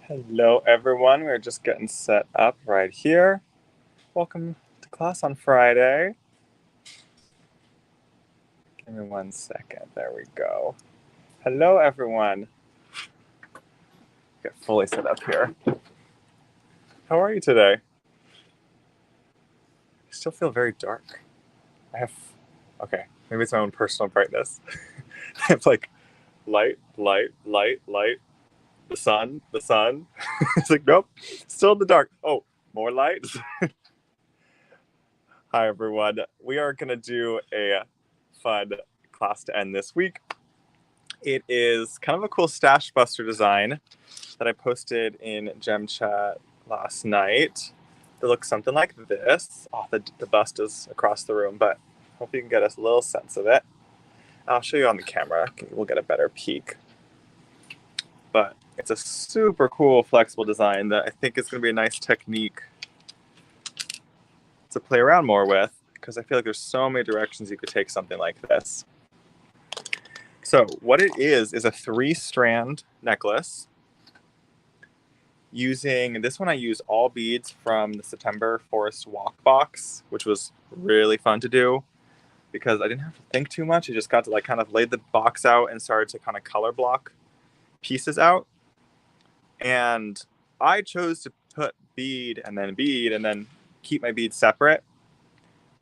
Hello, everyone. We're just getting set up right here. Welcome to class on Friday. Give me 1 second. There we go. Hello, everyone. Get fully set up here. How are you today? I still feel very dark. Okay, maybe it's my own personal brightness. I have like light. The sun. It's like, nope, still in the dark. Oh, more light. Hi, everyone. We are going to do a fun class to end this week. It is kind of a cool stash buster design that I posted in Gem Chat last night. It looks something like this. Oh, the bust is across the room, but hope you can get a little sense of it. I'll show you on the camera. We'll get a better peek. But it's a super cool, flexible design that I think is going to be a nice technique to play around more with, because I feel like there's so many directions you could take something like this. So what it is a 3-strand necklace. Using this one, I used all beads from the September Forest Walk box, which was really fun to do because I didn't have to think too much. I just got to like kind of lay the box out and started to kind of color block pieces out. And I chose to put bead and then keep my beads separate.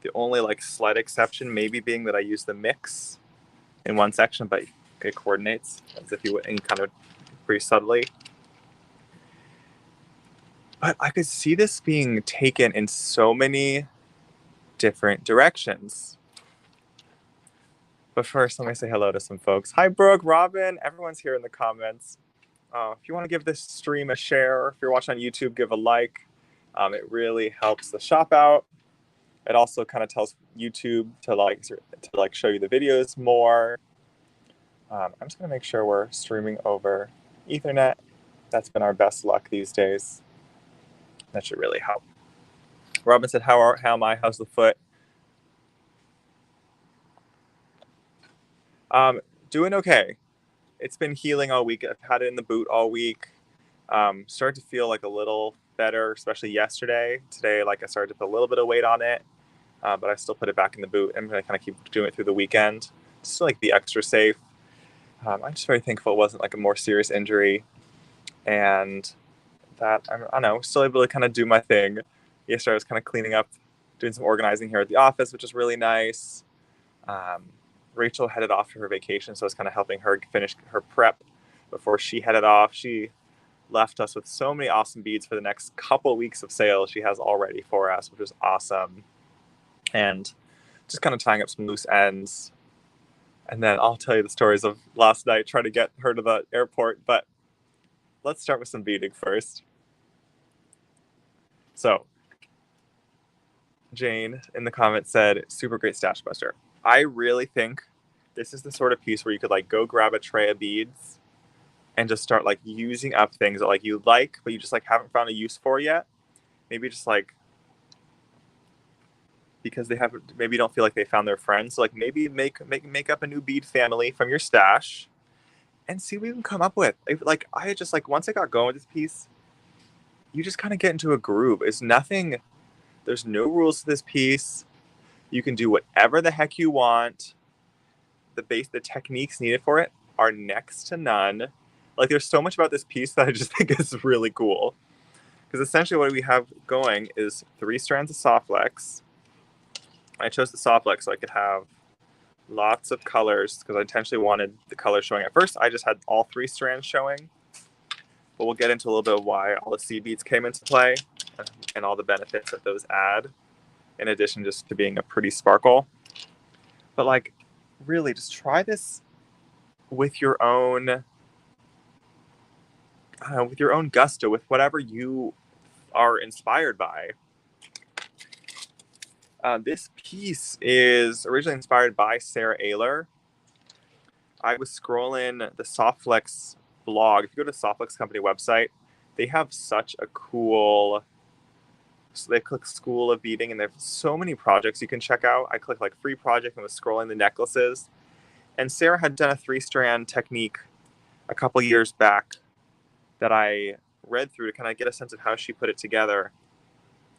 The only like slight exception maybe being that I use the mix in one section, but it coordinates as if you would, and kind of pretty subtly. But I could see this being taken in so many different directions. But first, let me say hello to some folks. Hi, Brooke, Robin, everyone's here in the comments. If you want to give this stream a share, if you're watching on YouTube, give a like. It really helps the shop out. It also kind of tells YouTube to show you the videos more. I'm just going to make sure we're streaming over Ethernet. That's been our best luck these days. That should really help. Robin said, how am I? How's the foot? Doing okay. It's been healing all week. I've had it in the boot all week. Started to feel like a little better, especially yesterday. Today, I started to put a little bit of weight on it, but I still put it back in the boot. I'm going to kind of keep doing it through the weekend, just to be extra safe. I'm just very thankful it wasn't a more serious injury, and that I don't know, still able to kind of do my thing. Yesterday I was kind of cleaning up, doing some organizing here at the office, which is really nice. Rachel headed off to her vacation, so I was kind of helping her finish her prep before she headed off. She left us with so many awesome beads for the next couple of weeks of sales she has already for us, which was awesome. And just kind of tying up some loose ends. And then I'll tell you the stories of last night trying to get her to the airport, but let's start with some beading first. So Jane in the comments said, super great stash buster. I really think this is the sort of piece where you could go grab a tray of beads and just start using up things that you like, but you just haven't found a use for yet. Maybe just because maybe you don't feel like they found their friends. So maybe make up a new bead family from your stash and see what you can come up with. I just once I got going with this piece, you just kind of get into a groove. There's no rules to this piece. You can do whatever the heck you want. The techniques needed for it are next to none. There's so much about this piece that I just think is really cool. Because essentially what we have going is 3 strands of soft flex. I chose the soft flex so I could have lots of colors because I intentionally wanted the colors showing. At first, I just had all 3 strands showing. But we'll get into a little bit of why all the seed beads came into play and all the benefits that those add, in addition just to being a pretty sparkle. But really just try this with your own gusto, with whatever you are inspired by. This piece is originally inspired by Sara Oehler. I was scrolling the Softflex blog. If you go to the Softflex company website, they have such a cool... So they click School of Beading, and they have so many projects you can check out. I clicked free project and was scrolling the necklaces. And Sara had done a 3-strand technique a couple years back that I read through to kind of get a sense of how she put it together.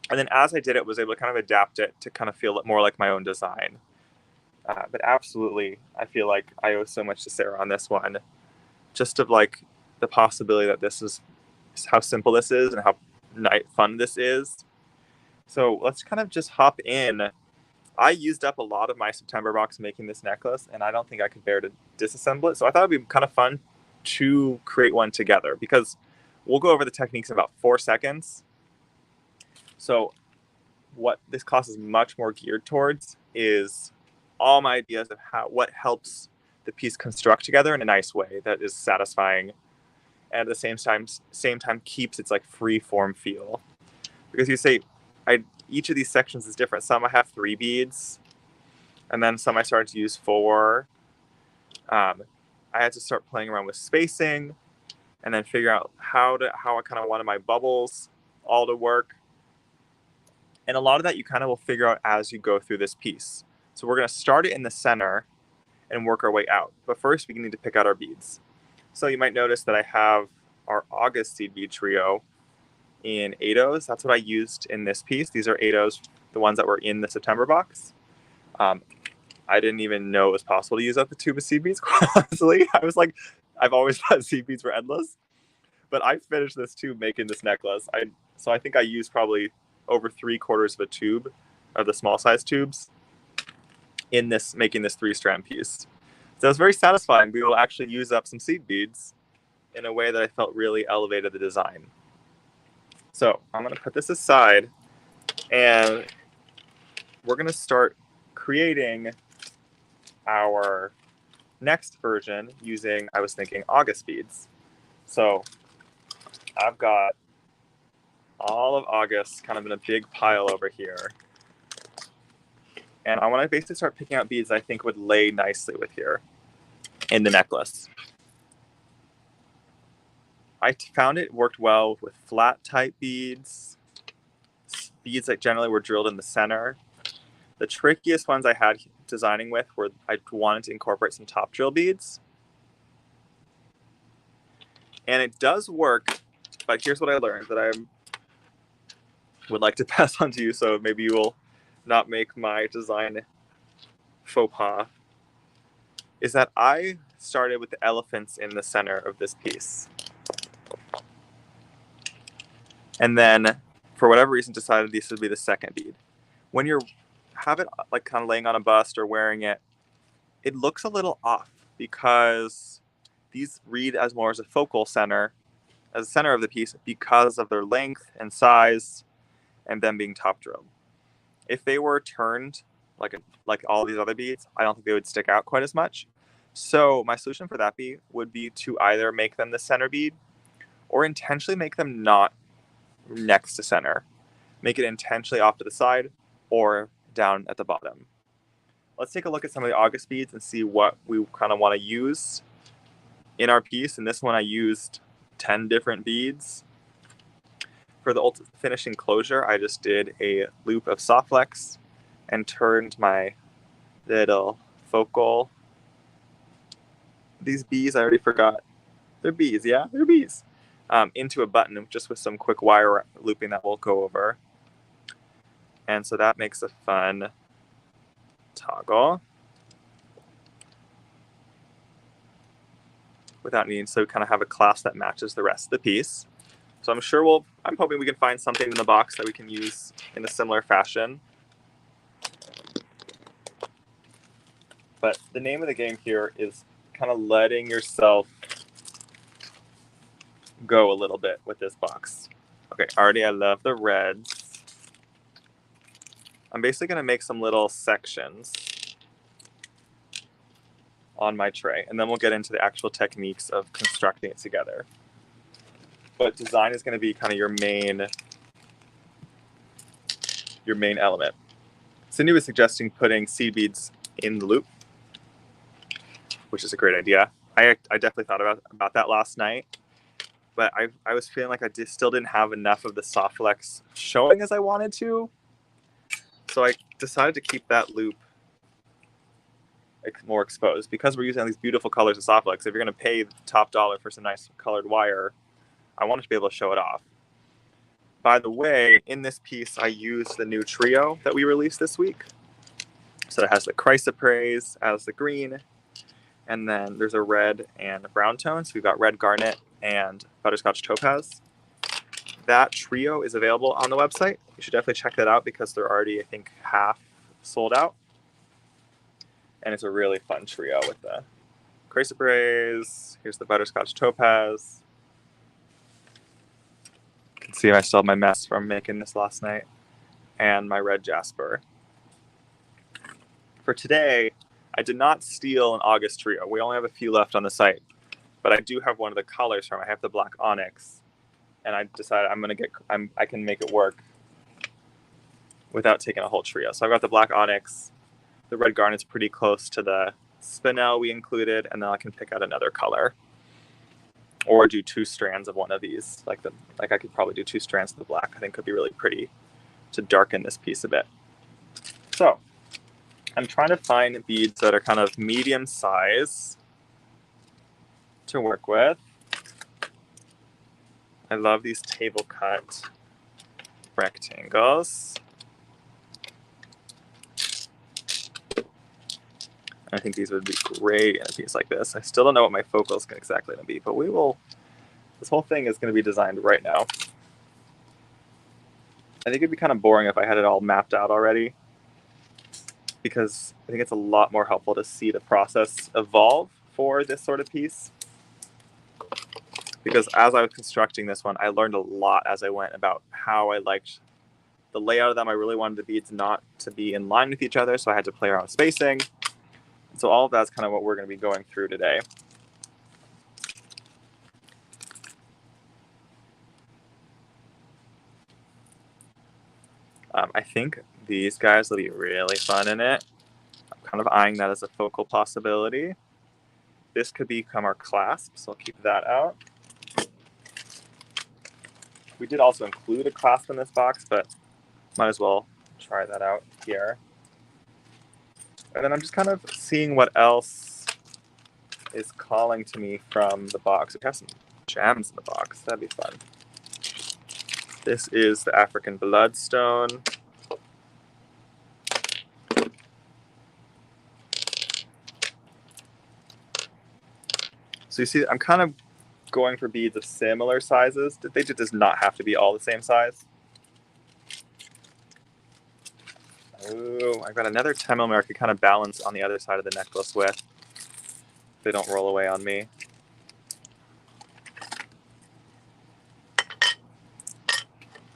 And then as I did it, was able to kind of adapt it to kind of feel more like my own design. But absolutely, I feel like I owe so much to Sarah on this one. Just of like the possibility that this is how simple this is and how fun this is. So let's kind of just hop in. I used up a lot of my September box making this necklace, and I don't think I could bear to disassemble it. So I thought it'd be kind of fun to create one together, because we'll go over the techniques in about 4 seconds. So what this class is much more geared towards is all my ideas of what helps the piece construct together in a nice way that is satisfying, and at the same time keeps its like free form feel. Because you say, each of these sections is different. Some I have 3 beads, and then some I started to use 4. I had to start playing around with spacing, and then figure out how I kind of wanted my bubbles all to work. And a lot of that you kind of will figure out as you go through this piece. So we're going to start it in the center and work our way out. But first we need to pick out our beads. So you might notice that I have our August seed bead trio in 8-ohs. That's what I used in this piece. These are 8-ohs, the ones that were in the September box. I didn't even know it was possible to use up a tube of seed beads, quite honestly. I was like, I've always thought seed beads were endless. But I finished this tube making this necklace. So I think I used probably over 3/4 of a tube of the small size tubes in this, making this 3-strand piece. So it was very satisfying. We will actually use up some seed beads in a way that I felt really elevated the design. So I'm going to put this aside, and we're going to start creating our next version using, I was thinking, August beads. So I've got all of August kind of in a big pile over here. And I want to basically start picking out beads I think would lay nicely with here in the necklace. I found it worked well with flat type beads, beads that generally were drilled in the center. The trickiest ones I had designing with were I wanted to incorporate some top drill beads. And it does work, but here's what I learned that I would like to pass on to you, so maybe you will not make my design faux pas, is that I started with the elephants in the center of this piece. And then, for whatever reason, decided this would be the second bead. When you have it like kind of laying on a bust or wearing it, it looks a little off because these read as more as a focal center, as the center of the piece, because of their length and size and them being top drilled. If they were turned like all these other beads, I don't think they would stick out quite as much. So my solution for that bead would be to either make them the center bead or intentionally make them not next to center. Make it intentionally off to the side or down at the bottom. Let's take a look at some of the August beads and see what we kind of want to use in our piece. In this one, I used 10 different beads. For the finishing closure, I just did a loop of soft flex and turned my little focal. These bees, I already forgot. They're bees, yeah? They're bees. Into a button just with some quick wire looping that we'll go over. And so that makes a fun toggle without needing to kind of have a clasp that matches the rest of the piece. So I'm hoping we can find something in the box that we can use in a similar fashion. But the name of the game here is kind of letting yourself go a little bit with this box. Okay, already I love the reds. I'm basically going to make some little sections on my tray, and then we'll get into the actual techniques of constructing it together. But design is going to be kind of your main element. Cindy was suggesting putting seed beads in the loop, which is a great idea. I definitely thought about that last night, but I was feeling like I still didn't have enough of the soft flex showing as I wanted to. So I decided to keep that loop more exposed because we're using these beautiful colors of soft flex. If you're going to pay the top dollar for some nice colored wire, I wanted to be able to show it off. By the way, in this piece, I used the new trio that we released this week. So it has the chrysoprase as the green, and then there's a red and a brown tone. So we've got red garnet and butterscotch topaz. That trio is available on the website. You should definitely check that out because they're already, I think, half sold out. And it's a really fun trio with the chrysoprase. Here's the butterscotch topaz. You can see I still have my mess from making this last night. And my red jasper. For today, I did not steal an August trio. We only have a few left on the site. But I do have one of the colors from it. I have the black onyx. And I decided I can make it work without taking a whole trio. So I've got the black onyx. The red garnet's pretty close to the spinel we included, and then I can pick out another color. Or do 2 strands of one of these. Like I could probably do 2 strands of the black. I think could be really pretty to darken this piece a bit. So I'm trying to find beads that are kind of medium size to work with. I love these table cut rectangles. I think these would be great in a piece like this. I still don't know what my focal is exactly going to be, but this whole thing is going to be designed right now. I think it'd be kind of boring if I had it all mapped out already, because I think it's a lot more helpful to see the process evolve for this sort of piece. Because as I was constructing this one, I learned a lot as I went about how I liked the layout of them. I really wanted the beads not to be in line with each other, so I had to play around with spacing. So all of that's kind of what we're going to be going through today. I think these guys will be really fun in it. I'm kind of eyeing that as a focal possibility. This could become our clasp, so I'll keep that out. We did also include a clasp in this box, but might as well try that out here. And then I'm just kind of seeing what else is calling to me from the box. We have some gems in the box. That'd be fun. This is the African bloodstone. So you see, I'm kind of going for beads of similar sizes. They just does not have to be all the same size. Oh, I've got another 10mm I could kind of balance on the other side of the necklace with. They don't roll away on me.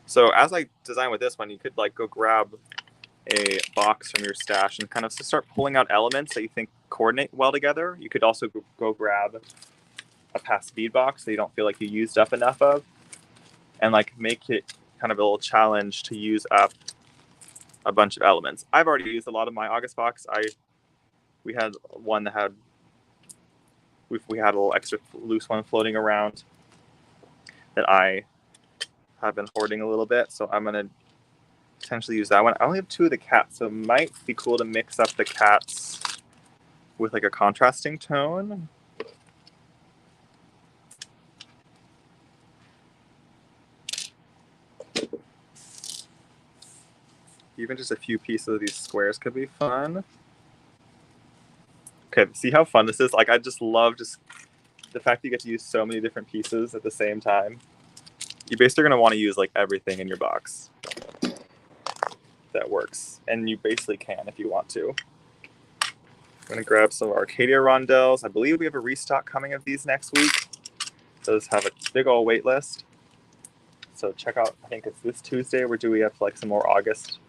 So as I design with this one, you could like go grab a box from your stash and kind of start pulling out elements that you think coordinate well together. You could also go grab a past bead box that you don't feel like you used up enough of, and like make it kind of a little challenge to use up a bunch of elements. I've already used a lot of my August box. We had one that had we had a little extra loose one floating around that I have been hoarding a little bit, so I'm gonna potentially use that one. I only have 2 of the cats, so it might be cool to mix up the cats with like a contrasting tone. Even just a few pieces of these squares could be fun. Okay, see how fun this is? Like, I just love the fact that you get to use so many different pieces at the same time. You're basically going to want to use like everything in your box that works. And you basically can if you want to. I'm going to grab some Arcadia rondelles. I believe we have a restock coming of these next week. Those have a big old wait list. So check out, I think it's this Tuesday, we have like some more August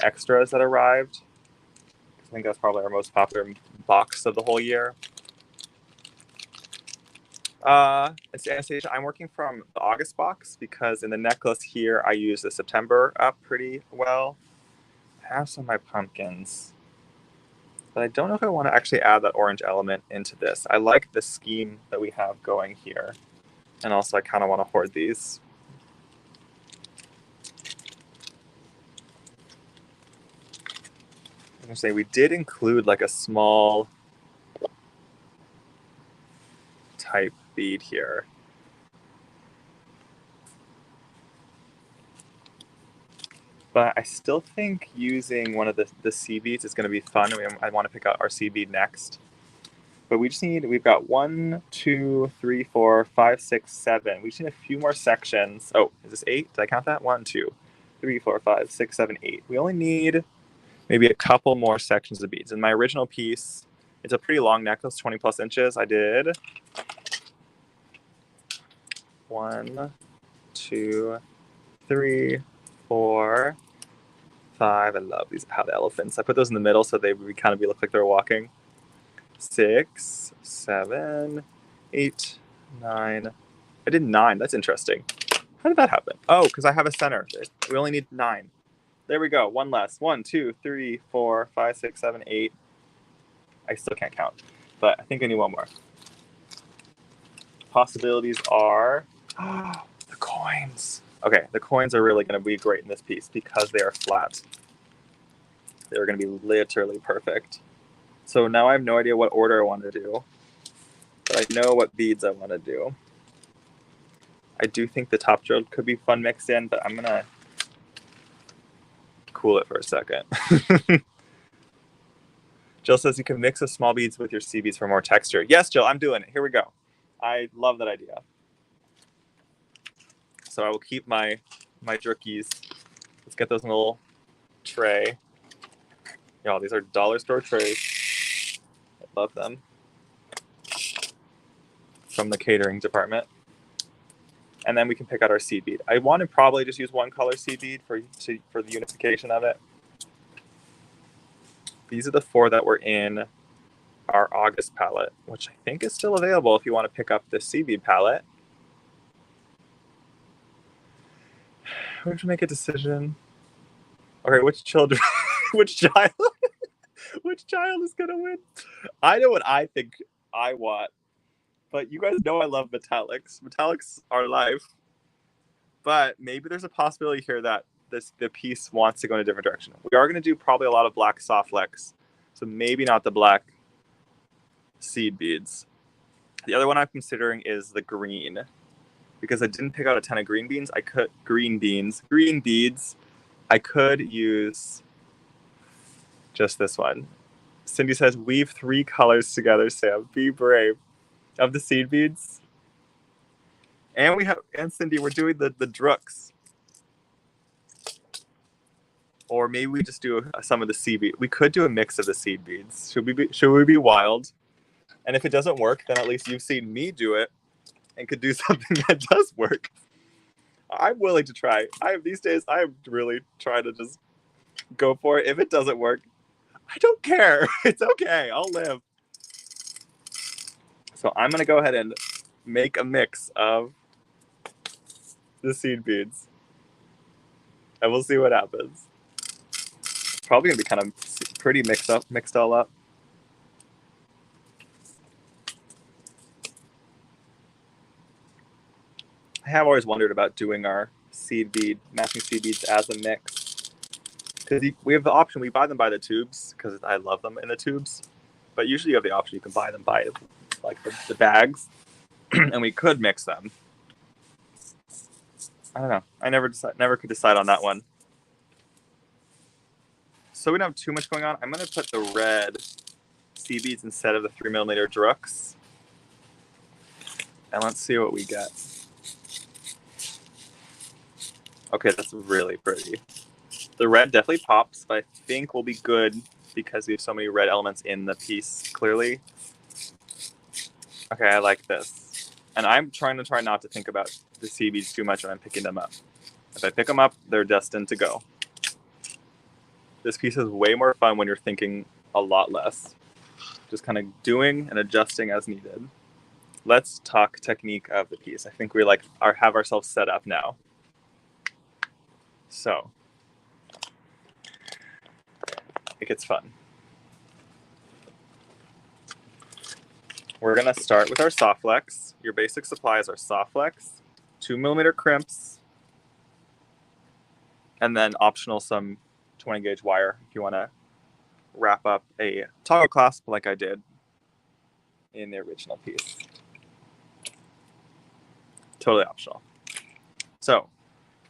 extras that arrived. I think that's probably our most popular box of the whole year. It's Anastasia. I'm working from the August box because in the necklace here, I use the September up pretty well. I have some of my pumpkins, but I don't know if I want to actually add that orange element into this. I like the scheme that we have going here. And also I kind of want to hoard these. I'm gonna say we did include like a small type bead here. But I still think using one of the C beads is going to be fun. I want to pick out our C bead next. But we've got 1, 2, 3, 4, 5, 6, 7. We just need a few more sections. Oh, is this 8? Did I count that? 1, 2, 3, 4, 5, 6, 7, 8. We only need maybe a couple more sections of beads. In my original piece, it's a pretty long necklace, 20 plus inches. I did 1, 2, 3, 4, 5. I love these how the elephants. I put those in the middle so they would kind of look like they're walking. 6, 7, 8, 9. I did 9. That's interesting. How did that happen? Oh, because I have a center. We only need 9. There we go. One less. 1, 2, 3, 4, 5, 6, 7, 8. I still can't count, but I think I need one more. Possibilities are the coins. Okay, the coins are really going to be great in this piece because they are flat. They're going to be literally perfect. So now I have no idea what order I want to do, but I know what beads I want to do. I do think the top drill could be fun mixed in, but I'm going to cool it for a second. Jill says you can mix the small beads with your C beads for more texture. Yes, Jill, I'm doing it. Here we go. I love that idea. So I will keep my jerkies. Let's get those in a little tray. Y'all, these are dollar store trays. I love them. From the catering department. And then we can pick out our seed bead. I want to probably just use one color seed bead for the unification of it. These are the 4 that were in our August palette, which I think is still available if you want to pick up the seed bead palette. We have to make a decision. Okay, which children, which child is gonna win? I know what I think I want, but you guys know I love metallics. Metallics are life. But maybe there's a possibility here that the piece wants to go in a different direction. We are going to do probably a lot of black soft flecks, so maybe not the black seed beads. The other one I'm considering is the green, because I didn't pick out a ton of green beans. Green beads. I could use just this one. Cindy says, weave 3 colors together, Sam. Be brave. Of the seed beads. And Cindy, we're doing the drooks. Or maybe we just do some of the seed beads. We could do a mix of the seed beads. Should we be wild? And if it doesn't work, then at least you've seen me do it and could do something that does work. I'm willing to try. These days, I'm really trying to just go for it. If it doesn't work, I don't care. It's okay. I'll live. So I'm going to go ahead and make a mix of the seed beads. And we'll see what happens. Probably going to be kind of pretty mixed all up. I have always wondered about doing our matching seed beads as a mix. Because we have the option, we buy them by the tubes, because I love them in the tubes. But usually you have the option, you can buy them by like the bags, and we could mix them. I don't know. I never could decide on that one. So we don't have too much going on. I'm going to put the red seed beads instead of the 3mm drooks. And let's see what we get. Okay, that's really pretty. The red definitely pops, but I think will be good because we have so many red elements in the piece, clearly. Okay, I like this. And I'm trying not to think about the seed beads too much when I'm picking them up. If I pick them up, they're destined to go. This piece is way more fun when you're thinking a lot less. Just kind of doing and adjusting as needed. Let's talk technique of the piece. I think we have ourselves set up now. So, it gets fun. We're going to start with our soft flex. Your basic supplies are soft flex, 2mm crimps, and then optional some 20 gauge wire if you want to wrap up a toggle clasp like I did in the original piece. Totally optional. So,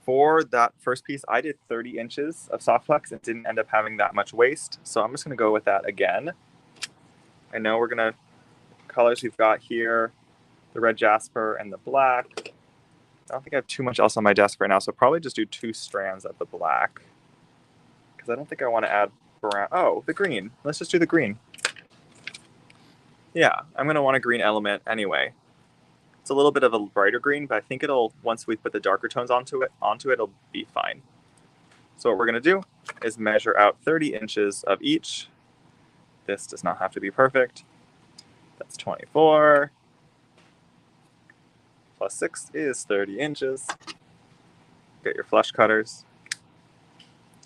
For that first piece, I did 30 inches of soft flex and didn't end up having that much waste. So I'm just going to go with that again. I know we're going to, colors we've got here, the red jasper and the black. I don't think I have too much else on my desk right now, so I'll probably just do 2 strands of the black. Because I don't think I want to add brown. Oh, the green. Let's just do the green. Yeah, I'm going to want a green element anyway. It's a little bit of a brighter green, but I think it'll, once we put the darker tones onto it, it'll be fine. So what we're going to do is measure out 30 inches of each. This does not have to be perfect. That's 24. Plus 6 is 30 inches. Get your flush cutters.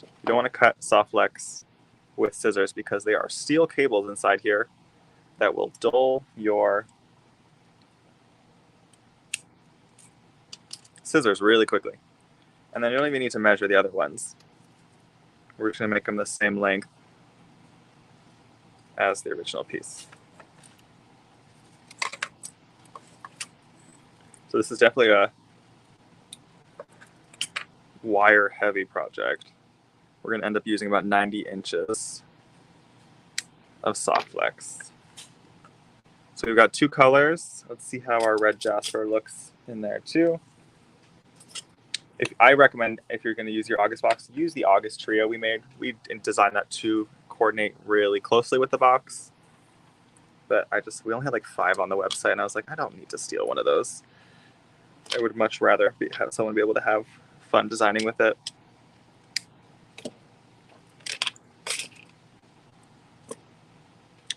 You don't want to cut soft flex with scissors because they are steel cables inside here that will dull your scissors really quickly. And then you don't even need to measure the other ones. We're just going to make them the same length as the original piece. So this is definitely a wire heavy project. We're going to end up using about 90 inches of soft flex. So we've got 2 colors. Let's see how our red jasper looks in there too. I recommend, if you're going to use your August box, use the August trio we made. We designed that to coordinate really closely with the box. But we only had like 5 on the website, and I was like, I don't need to steal one of those. I would much rather have someone be able to have fun designing with it.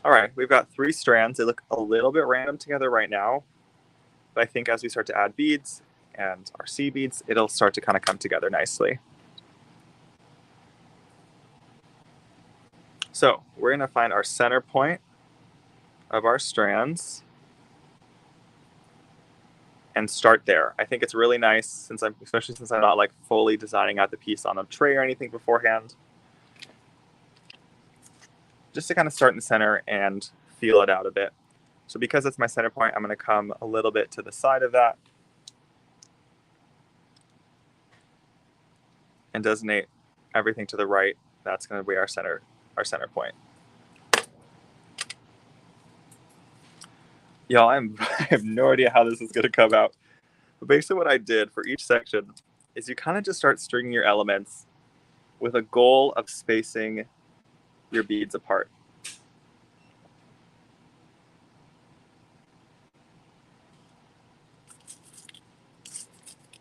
All right, we've got 3 strands. They look a little bit random together right now, but I think as we start to add beads and our seed beads, it'll start to kind of come together nicely. So we're going to find our center point of our strands and start there. I think it's really nice, especially since I'm not like fully designing out the piece on a tray or anything beforehand, just to kind of start in the center and feel it out a bit. So because it's my center point, I'm going to come a little bit to the side of that and designate everything to the right. That's going to be our center point. Y'all, I have no idea how this is going to come out. But basically what I did for each section is you kind of just start stringing your elements with a goal of spacing your beads apart.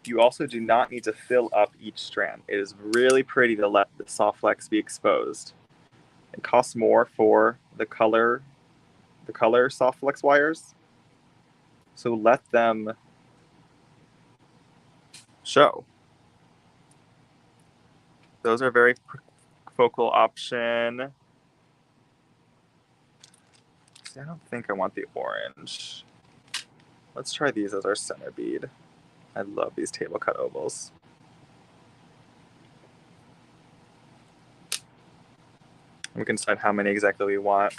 You also do not need to fill up each strand. It is really pretty to let the soft flex be exposed. It costs more for the color soft flex wires. So let them show. Those are very focal option. See, I don't think I want the orange. Let's try these as our center bead. I love these table cut ovals. We can decide how many exactly we want.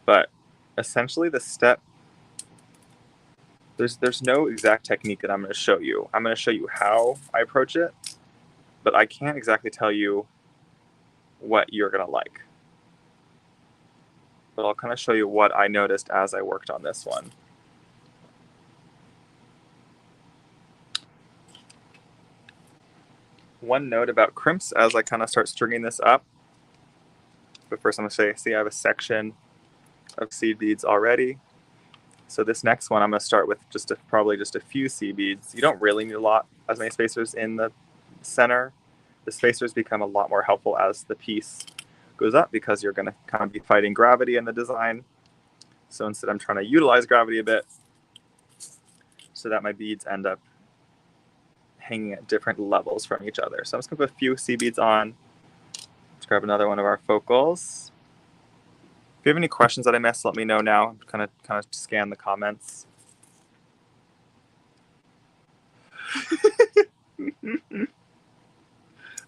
But essentially the step, there's no exact technique that I'm going to show you. I'm going to show you how I approach it, but I can't exactly tell you what you're going to like. But I'll kind of show you what I noticed as I worked on this one. One note about crimps as I kind of start stringing this up. But first I'm going to say, see, I have a section of seed beads already. So this next one I'm going to start with probably just a few seed beads. You don't really need as many spacers in the center. The spacers become a lot more helpful as the piece goes up because you're going to kind of be fighting gravity in the design. So instead I'm trying to utilize gravity a bit so that my beads end up hanging at different levels from each other. So I'm just going to put a few seed beads on. Let's grab another one of our focals. If you have any questions that I missed, let me know now. I'm kind of scan the comments.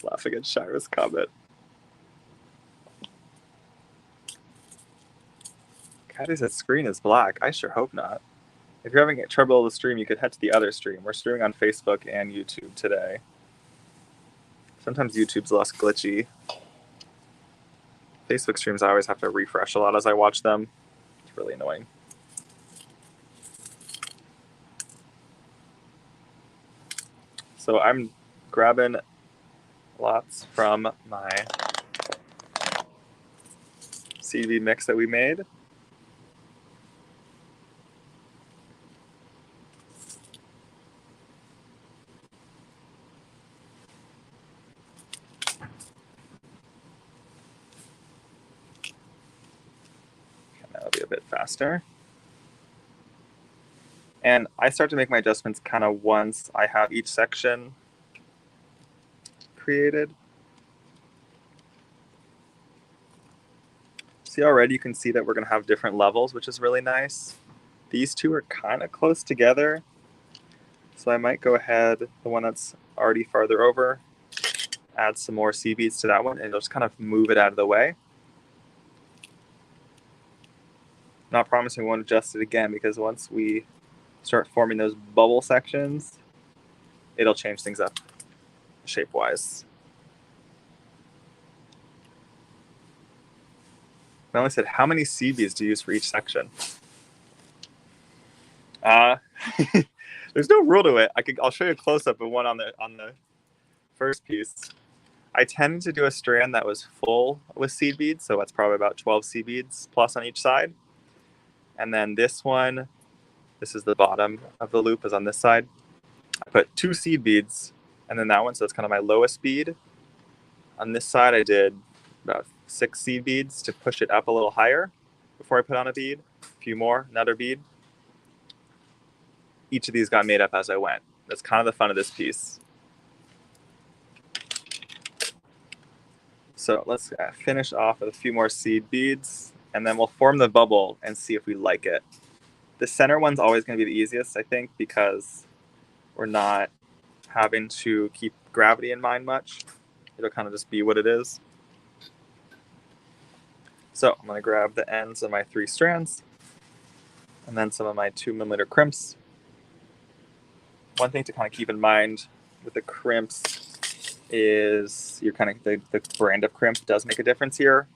Laughing at Shira's comment. Caddy said screen is black. I sure hope not. If you're having trouble with the stream, you could head to the other stream. We're streaming on Facebook and YouTube today. Sometimes YouTube's less glitchy. Facebook streams, I always have to refresh a lot as I watch them. It's really annoying. So I'm grabbing lots from my seed bead mix that we made. That'll be a bit faster. And I start to make my adjustments kind of once I have each section created. See, already you can see that we're going to have different levels, which is really nice. These two are kind of close together. So I might go ahead, the one that's already farther over, add some more seed beads to that one, and just kind of move it out of the way. Not promising we won't adjust it again, because once we start forming those bubble sections, it'll change things up shape-wise. Melanie said, how many seed beads do you use for each section? There's no rule to it. I'll show you a close-up of one on the first piece. I tended to do a strand that was full with seed beads, so that's probably about 12 seed beads plus on each side. And then this one, this is the bottom of the loop, is on this side. I put 2 seed beads, and then that one, so that's kind of my lowest bead. On this side, I did about 6 seed beads to push it up a little higher before I put on a bead. A few more, another bead. Each of these got made up as I went. That's kind of the fun of this piece. So let's finish off with a few more seed beads, and then we'll form the bubble and see if we like it. The center one's always going to be the easiest, I think, because we're not having to keep gravity in mind much. It'll kind of just be what it is. So I'm going to grab the ends of my 3 strands and then some of my 2mm crimps. One thing to kind of keep in mind with the crimps is the brand of crimp does make a difference here.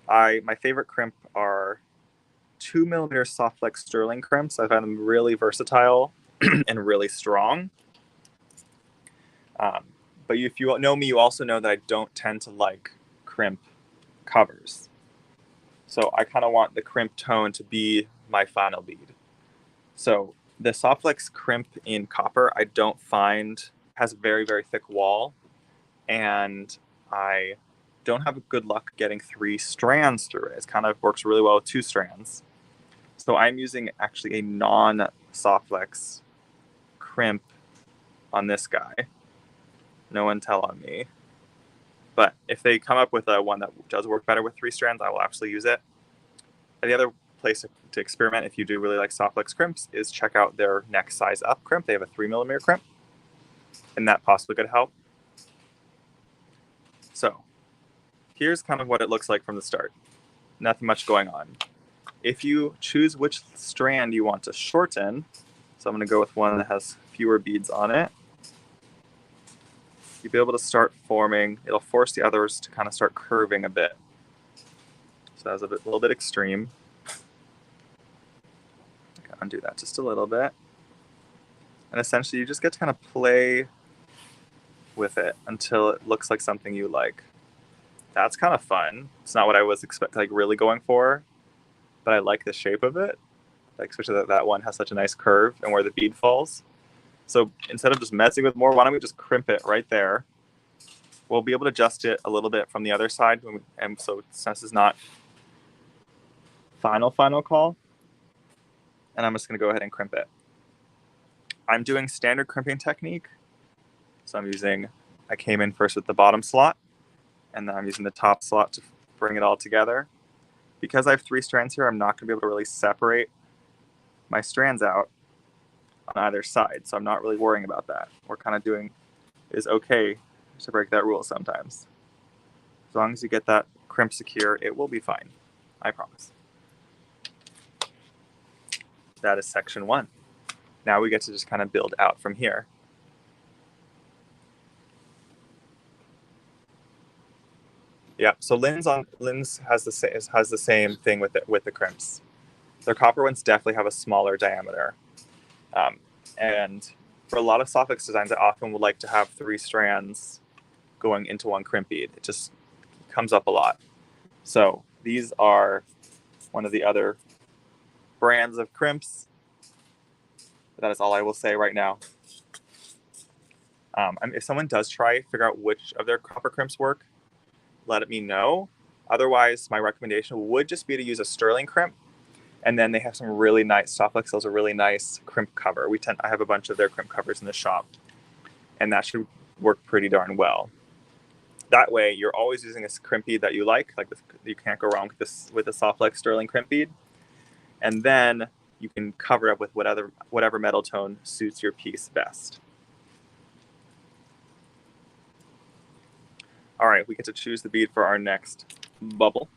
My favorite crimp are 2mm soft flex sterling crimps. I find them really versatile and really strong. But if you know me, you also know that I don't tend to like crimp covers. So I kind of want the crimp tone to be my final bead. So the soft flex crimp in copper, I don't find has a very, very thick wall. And I don't have good luck getting 3 strands through it. It kind of works really well with 2 strands. So I'm using actually a non-soft flex crimp on this guy. No one tell on me. But if they come up with a one that does work better with 3 strands, I will absolutely use it. And the other place to experiment if you do really like soft flex crimps is check out their next size up crimp. They have a 3mm crimp, and that possibly could help. So here's kind of what it looks like from the start. Nothing much going on. If you choose which strand you want to shorten, so I'm going to go with one that has fewer beads on it, you'll be able to start forming, it'll force the others to kind of start curving a bit. So that's a little bit extreme. I can undo that just a little bit. And essentially you just get to kind of play with it until it looks like something you like. That's kind of fun. It's not what I was really going for, but I like the shape of it. Like especially that one has such a nice curve and where the bead falls. So instead of just messing with more, why don't we just crimp it right there? We'll be able to adjust it a little bit from the other side, and so since it's not final call, and I'm just going to go ahead and crimp it. I'm doing standard crimping technique, so I came in first with the bottom slot, and then I'm using the top slot to bring it all together. Because I have 3 strands here, I'm not going to be able to really separate my strands out on either side, so I'm not really worrying about that. We're kind of doing is okay to break that rule sometimes. As long as you get that crimp secure, it will be fine. I promise. That is section 1. Now we get to just kind of build out from here. Yeah, so Lynn's has the same thing with the crimps. Their copper ones definitely have a smaller diameter, and for a lot of softflex designs, I often would like to have 3 strands going into one crimp bead. It just comes up a lot. So these are one of the other brands of crimps. That is all I will say right now. If someone does try, figure out which of their copper crimps work, let me know. Otherwise, my recommendation would just be to use a sterling crimp. And then they have some really nice, softflex sells a really nice crimp cover. I have a bunch of their crimp covers in the shop, and that should work pretty darn well. That way, you're always using a crimp bead that you like you can't go wrong with a softflex sterling crimp bead. And then you can cover up with whatever metal tone suits your piece best. All right, we get to choose the bead for our next bubble.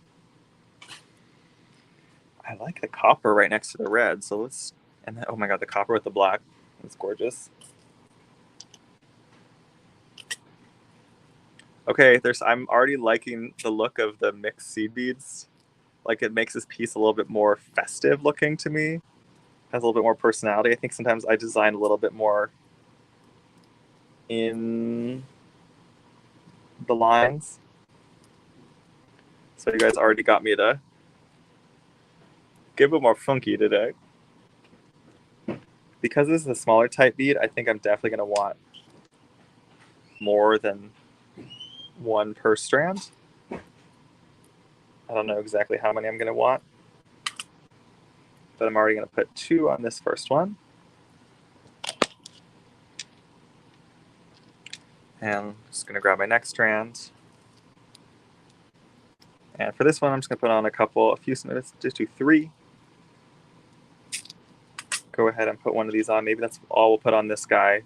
I like the copper right next to the red, so let's, and then, oh my god, the copper with the black, that's gorgeous. Okay, I'm already liking the look of the mixed seed beads. Like, it makes this piece a little bit more festive looking to me. Has a little bit more personality. I think sometimes I design a little bit more in the lines. So you guys already got me to give it more funky today. Because this is a smaller type bead, I think I'm definitely going to want more than 1 per strand. I don't know exactly how many I'm going to want, but I'm already going to put 2 on this first one. And I'm just going to grab my next strand. And for this one, I'm just going to put on a few snippets, just do 3. Go ahead and put one of these on. Maybe that's all we'll put on this guy,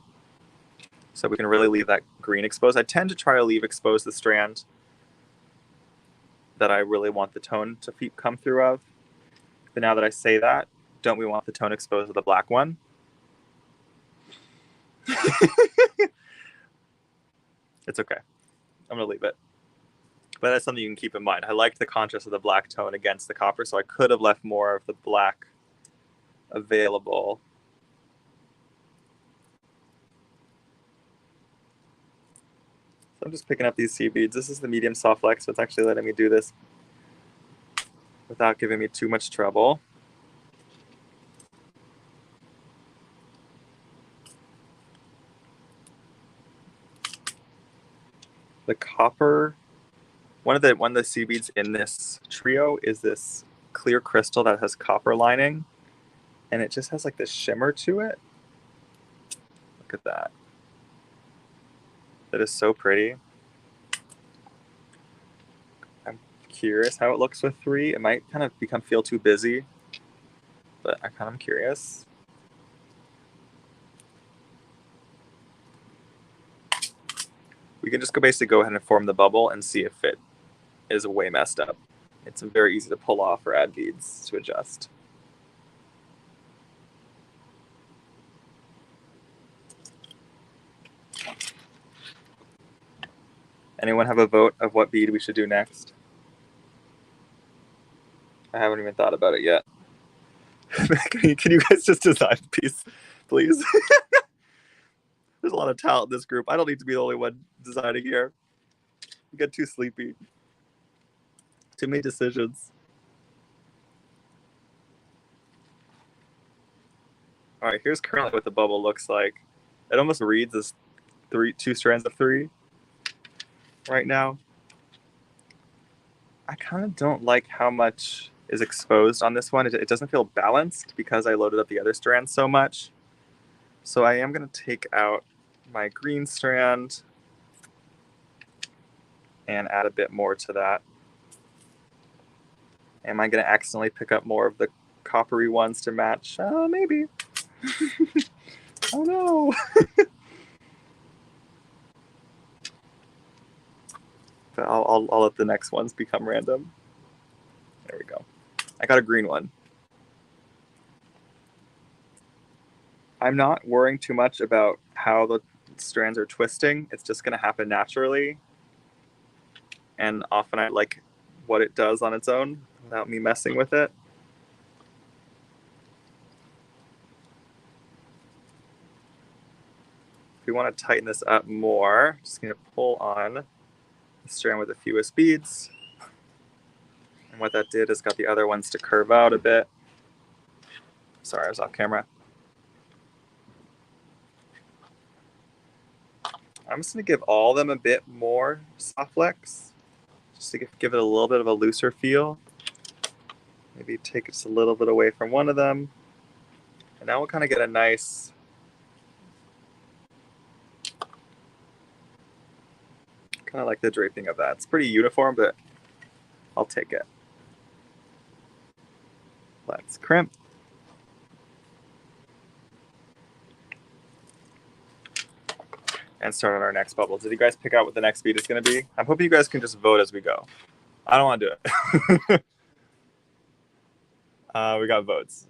so we can really leave that green exposed. I tend to try to leave exposed the strand that I really want the tone to come through of. But now that I say that, don't we want the tone exposed of the black one? It's okay. I'm going to leave it. But that's something you can keep in mind. I liked the contrast of the black tone against the copper, so I could have left more of the black available. So I'm just picking up these seed beads. This is the medium softflex, so it's actually letting me do this without giving me too much trouble. The copper, one of the seed beads in this trio is this clear crystal that has copper lining, and it just has like this shimmer to it. Look at that. That is so pretty. I'm curious how it looks with 3. It might kind of feel too busy, but I'm kind of curious. We can just basically go ahead and form the bubble and see if it is way messed up. It's very easy to pull off or add beads to adjust. Anyone have a vote of what bead we should do next? I haven't even thought about it yet. Can you guys just design the piece, please? There's a lot of talent in this group. I don't need to be the only one designing here. You get too sleepy. Too many decisions. All right, here's currently what the bubble looks like. It almost reads as 2 strands of 3 right now. I kind of don't like how much is exposed on this one. It doesn't feel balanced because I loaded up the other strands so much. So I am going to take out my green strand and add a bit more to that. Am I going to accidentally pick up more of the coppery ones to match? Maybe. Oh no. But I'll let the next ones become random. There we go. I got a green one. I'm not worrying too much about how the strands are twisting. It's just going to happen naturally. And often I like what it does on its own without me messing with it. If we want to tighten this up more, just going to pull on the strand with the fewest beads. And what that did is got the other ones to curve out a bit. Sorry, I was off camera. I'm just going to give all of them a bit more soft flex, just to give it a little bit of a looser feel. Maybe take just a little bit away from one of them. And now we'll kind of get a nice kind of like the draping of that. It's pretty uniform, but I'll take it. Let's crimp. And start on our next bubble. Did you guys pick out what the next bead is going to be? I'm hoping you guys can just vote as we go. I don't want to do it. We got votes.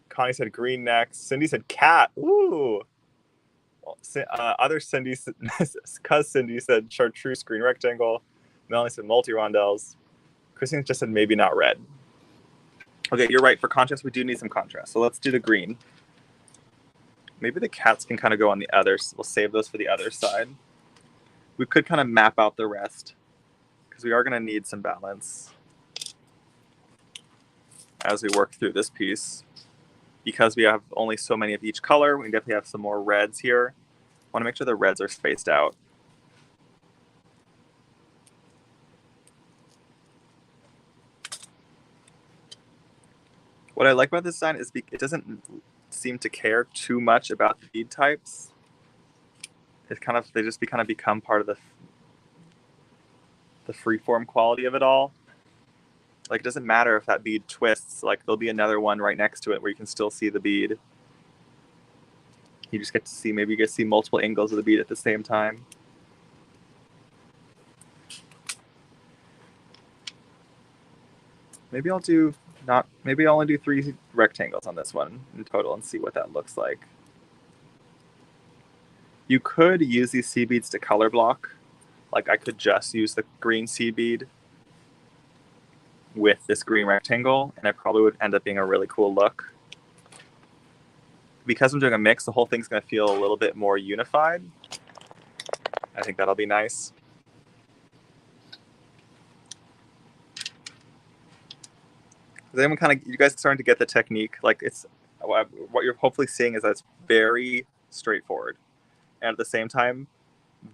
Connie said green next. Cindy said cat. Ooh. Other Cindy, cuz Cindy said chartreuse green rectangle. Melanie said multi-rondelles. Christine just said maybe not red. Okay, you're right. For contrast, we do need some contrast. So let's do the green. Maybe the cats can kind of go on the others. We'll save those for the other side. We could kind of map out the rest because we are going to need some balance as we work through this piece. Because we have only so many of each color, we definitely have some more reds here. I want to make sure the reds are spaced out. What I like about this design is it doesn't seem to care too much about the bead types. It kind of, they just kind of become part of the freeform quality of it all. Like, it doesn't matter if that bead twists. Like, there'll be another one right next to it where you can still see the bead. You just get to see, maybe you get to see multiple angles of the bead at the same time. Maybe I'll only do 3 rectangles on this one in total and see what that looks like. You could use these seed beads to color block. Like, I could just use the green seed bead with this green rectangle, and it probably would end up being a really cool look. Because I'm doing a mix, the whole thing's going to feel a little bit more unified. I think that'll be nice. Then we kind of, you guys are starting to get the technique. Like, it's what you're hopefully seeing is that it's very straightforward, and at the same time,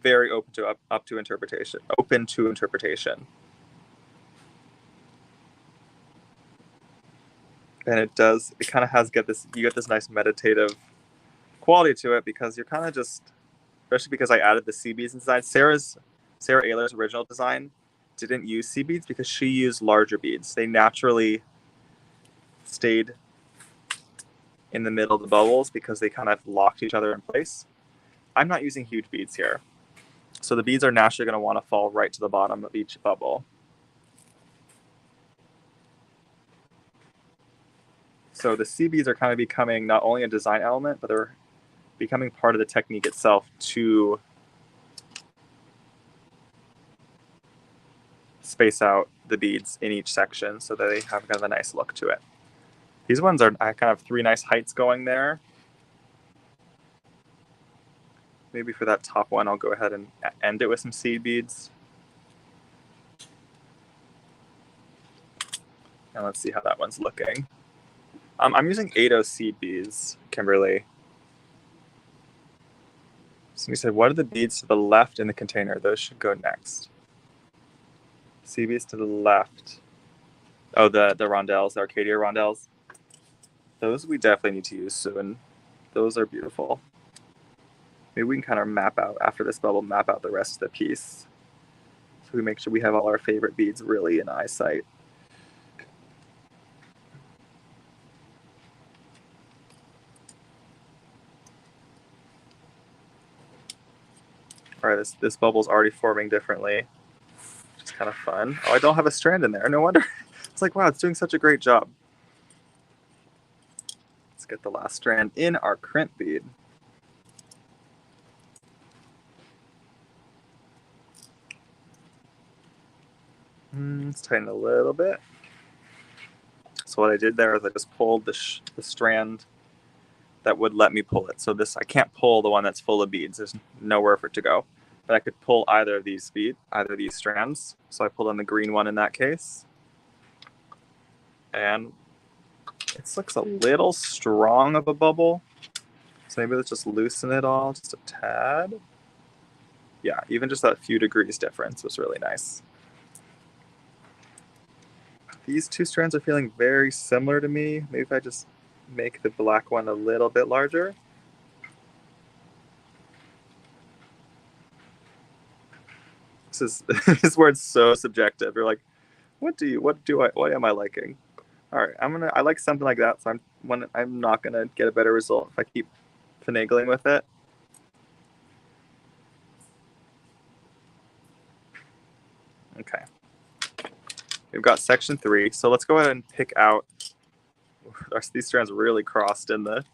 very open to interpretation. Open to interpretation. And it kind of has you get this nice meditative quality to it because you're kind of just, especially because I added the sea beads inside. Sara Oehler's original design didn't use sea beads because she used larger beads. They naturally stayed in the middle of the bubbles because they kind of locked each other in place. I'm not using huge beads here. So the beads are naturally going to want to fall right to the bottom of each bubble. So the sea beads are kind of becoming not only a design element, but they're becoming part of the technique itself to space out the beads in each section so that they have kind of a nice look to it. These ones are, I kind of have 3 nice heights going there. Maybe for that top one, I'll go ahead and end it with some seed beads. And let's see how that one's looking. I'm using 80 seed beads, Kimberly. So you said, what are the beads to the left in the container? Those should go next. Seed beads to the left. Oh, the rondelles, the Arcadia rondelles. Those we definitely need to use soon. Those are beautiful. Maybe we can kind of map out, after this bubble, map out the rest of the piece. So we make sure we have all our favorite beads really in eyesight. All right, this bubble's already forming differently, which is kind of fun. Oh, I don't have a strand in there. No wonder. It's like, wow, it's doing such a great job. get the last strand in our crimp bead. Let's tighten a little bit. So what I did there is I just pulled the strand that would let me pull it. So this, I can't pull the one that's full of beads. There's nowhere for it to go. But I could pull either of these strands. So I pulled on the green one in that case. And it looks a little strong of a bubble. So maybe let's just loosen it all just a tad. Yeah, even just that few degrees difference was really nice. These two strands are feeling very similar to me. Maybe if I just make the black one a little bit larger. This is where it's so subjective. You're like, what am I liking? All right, I like something like that, so I'm not gonna get a better result if I keep finagling with it. Okay. We've got section 3, so let's go ahead and pick out. These strands really crossed in the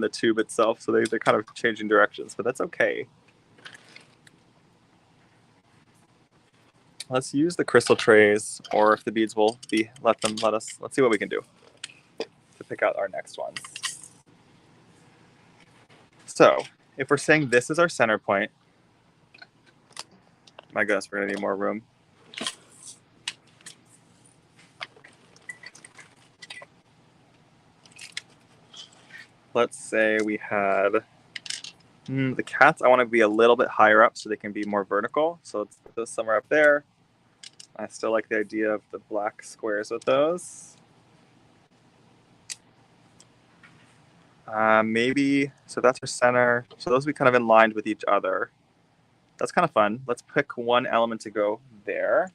tube itself, so they're kind of changing directions, but that's okay. Let's use the crystal trays, or if the beads will let us. Let's see what we can do to pick out our next ones. So, if we're saying this is our center point, my goodness, we're gonna need more room. Let's say we had the cats. I want to be a little bit higher up so they can be more vertical. So let's put those somewhere up there. I still like the idea of the black squares with those. Maybe, so that's our center. So those will be kind of in line with each other. That's kind of fun. Let's pick one element to go there.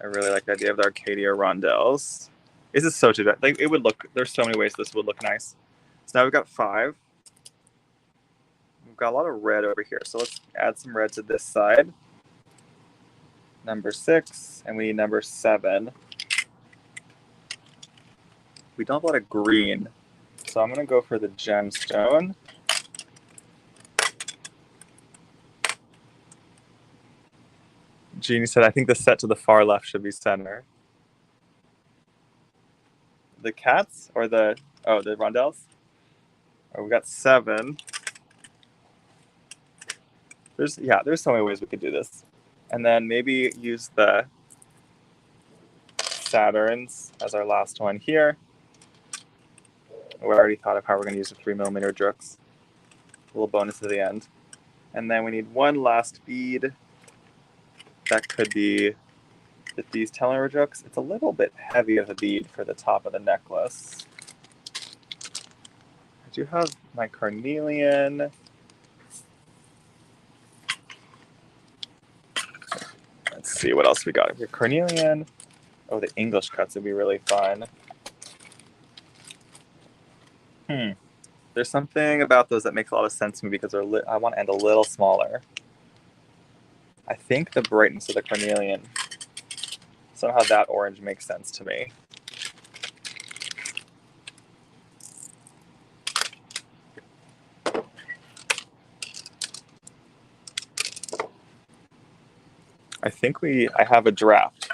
I really like the idea of the Arcadia rondelles. This is so too bad. Like, it would look, there's so many ways this would look nice. So now we've got 5. We've got a lot of red over here. So let's add some red to this side. Number 6, and we need number 7. We don't have a lot of green, so I'm going to go for the gemstone. Jeannie said, I think the set to the far left should be center. The cats or the rondelles? Oh, we got 7. There's so many ways we could do this. And then maybe use the Saturns as our last one here. We already thought of how we're going to use the 3mm drooks. A little bonus at the end. And then we need one last bead. That could be these telomere drooks. It's a little bit heavy of a bead for the top of the necklace. I do have my carnelian. Let's see what else we got. Your carnelian. Oh, the English cuts would be really fun. There's something about those that makes a lot of sense to me because I want to end a little smaller. I think the brightness of the carnelian, somehow that orange makes sense to me. I think I have a draft.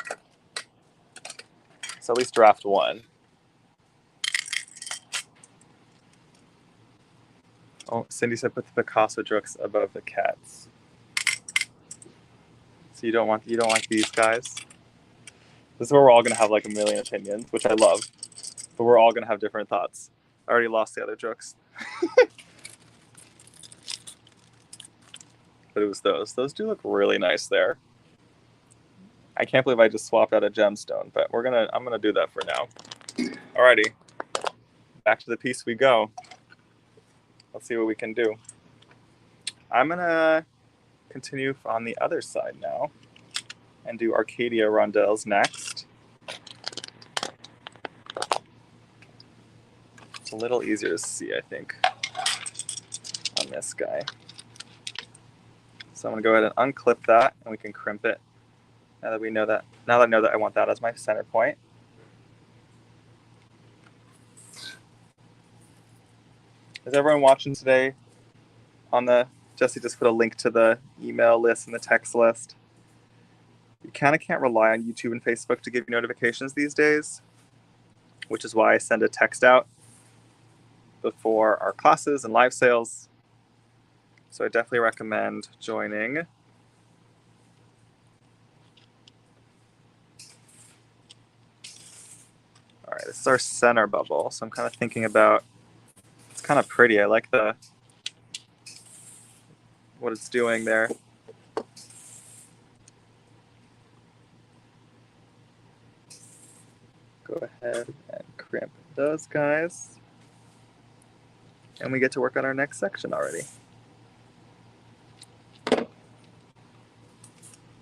So at least draft 1. Oh, Cindy said put the Picasso drooks above the cats. So you don't want these guys? This is where we're all gonna have like a million opinions, which I love. But we're all gonna have different thoughts. I already lost the other drooks. But it was those. Those do look really nice there. I can't believe I just swapped out a gemstone, but I'm gonna do that for now. Alrighty. Back to the piece we go. Let's see what we can do. I'm gonna continue on the other side now and do Arcadia rondelles next. It's a little easier to see, I think, on this guy. So I'm gonna go ahead and unclip that and we can crimp it. Now that I know that I want that as my center point. Is everyone watching today? Jesse just put a link to the email list and the text list. You kind of can't rely on YouTube and Facebook to give you notifications these days, which is why I send a text out before our classes and live sales. So I definitely recommend joining. All right, this is our center bubble. So I'm kind of thinking about, it's kind of pretty. I like what it's doing there. Go ahead and crimp those guys. And we get to work on our next section already.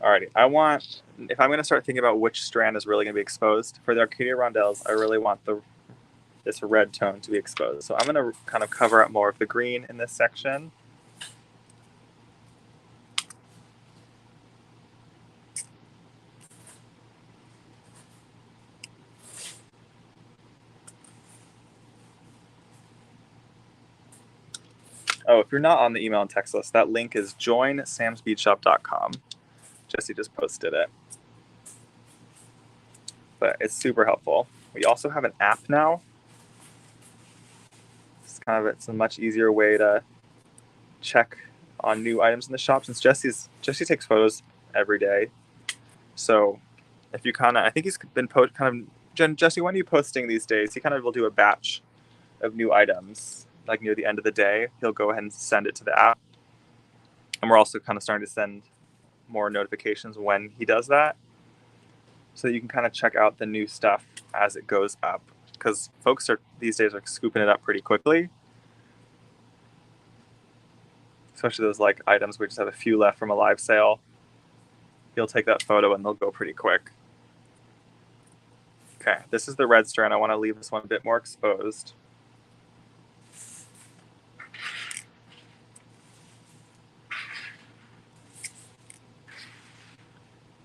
Alrighty, if I'm going to start thinking about which strand is really going to be exposed, for the Arcadia rondelles, I really want this red tone to be exposed. So I'm going to kind of cover up more of the green in this section. Oh, if you're not on the email and text list, that link is joinsamsbeadshop.com. Jesse just posted it. But it's super helpful. We also have an app now. It's a much easier way to check on new items in the shop, since Jesse takes photos every day. So if you I think he's been Jesse, when are you posting these days? He kind of will do a batch of new items, like near the end of the day. He'll go ahead and send it to the app. And we're also kind of starting to send more notifications when he does that, so that you can kind of check out the new stuff as it goes up. Because folks these days are scooping it up pretty quickly. Especially those like items we just have a few left from a live sale. He'll take that photo and they'll go pretty quick. Okay, this is the red strand. I want to leave this one a bit more exposed.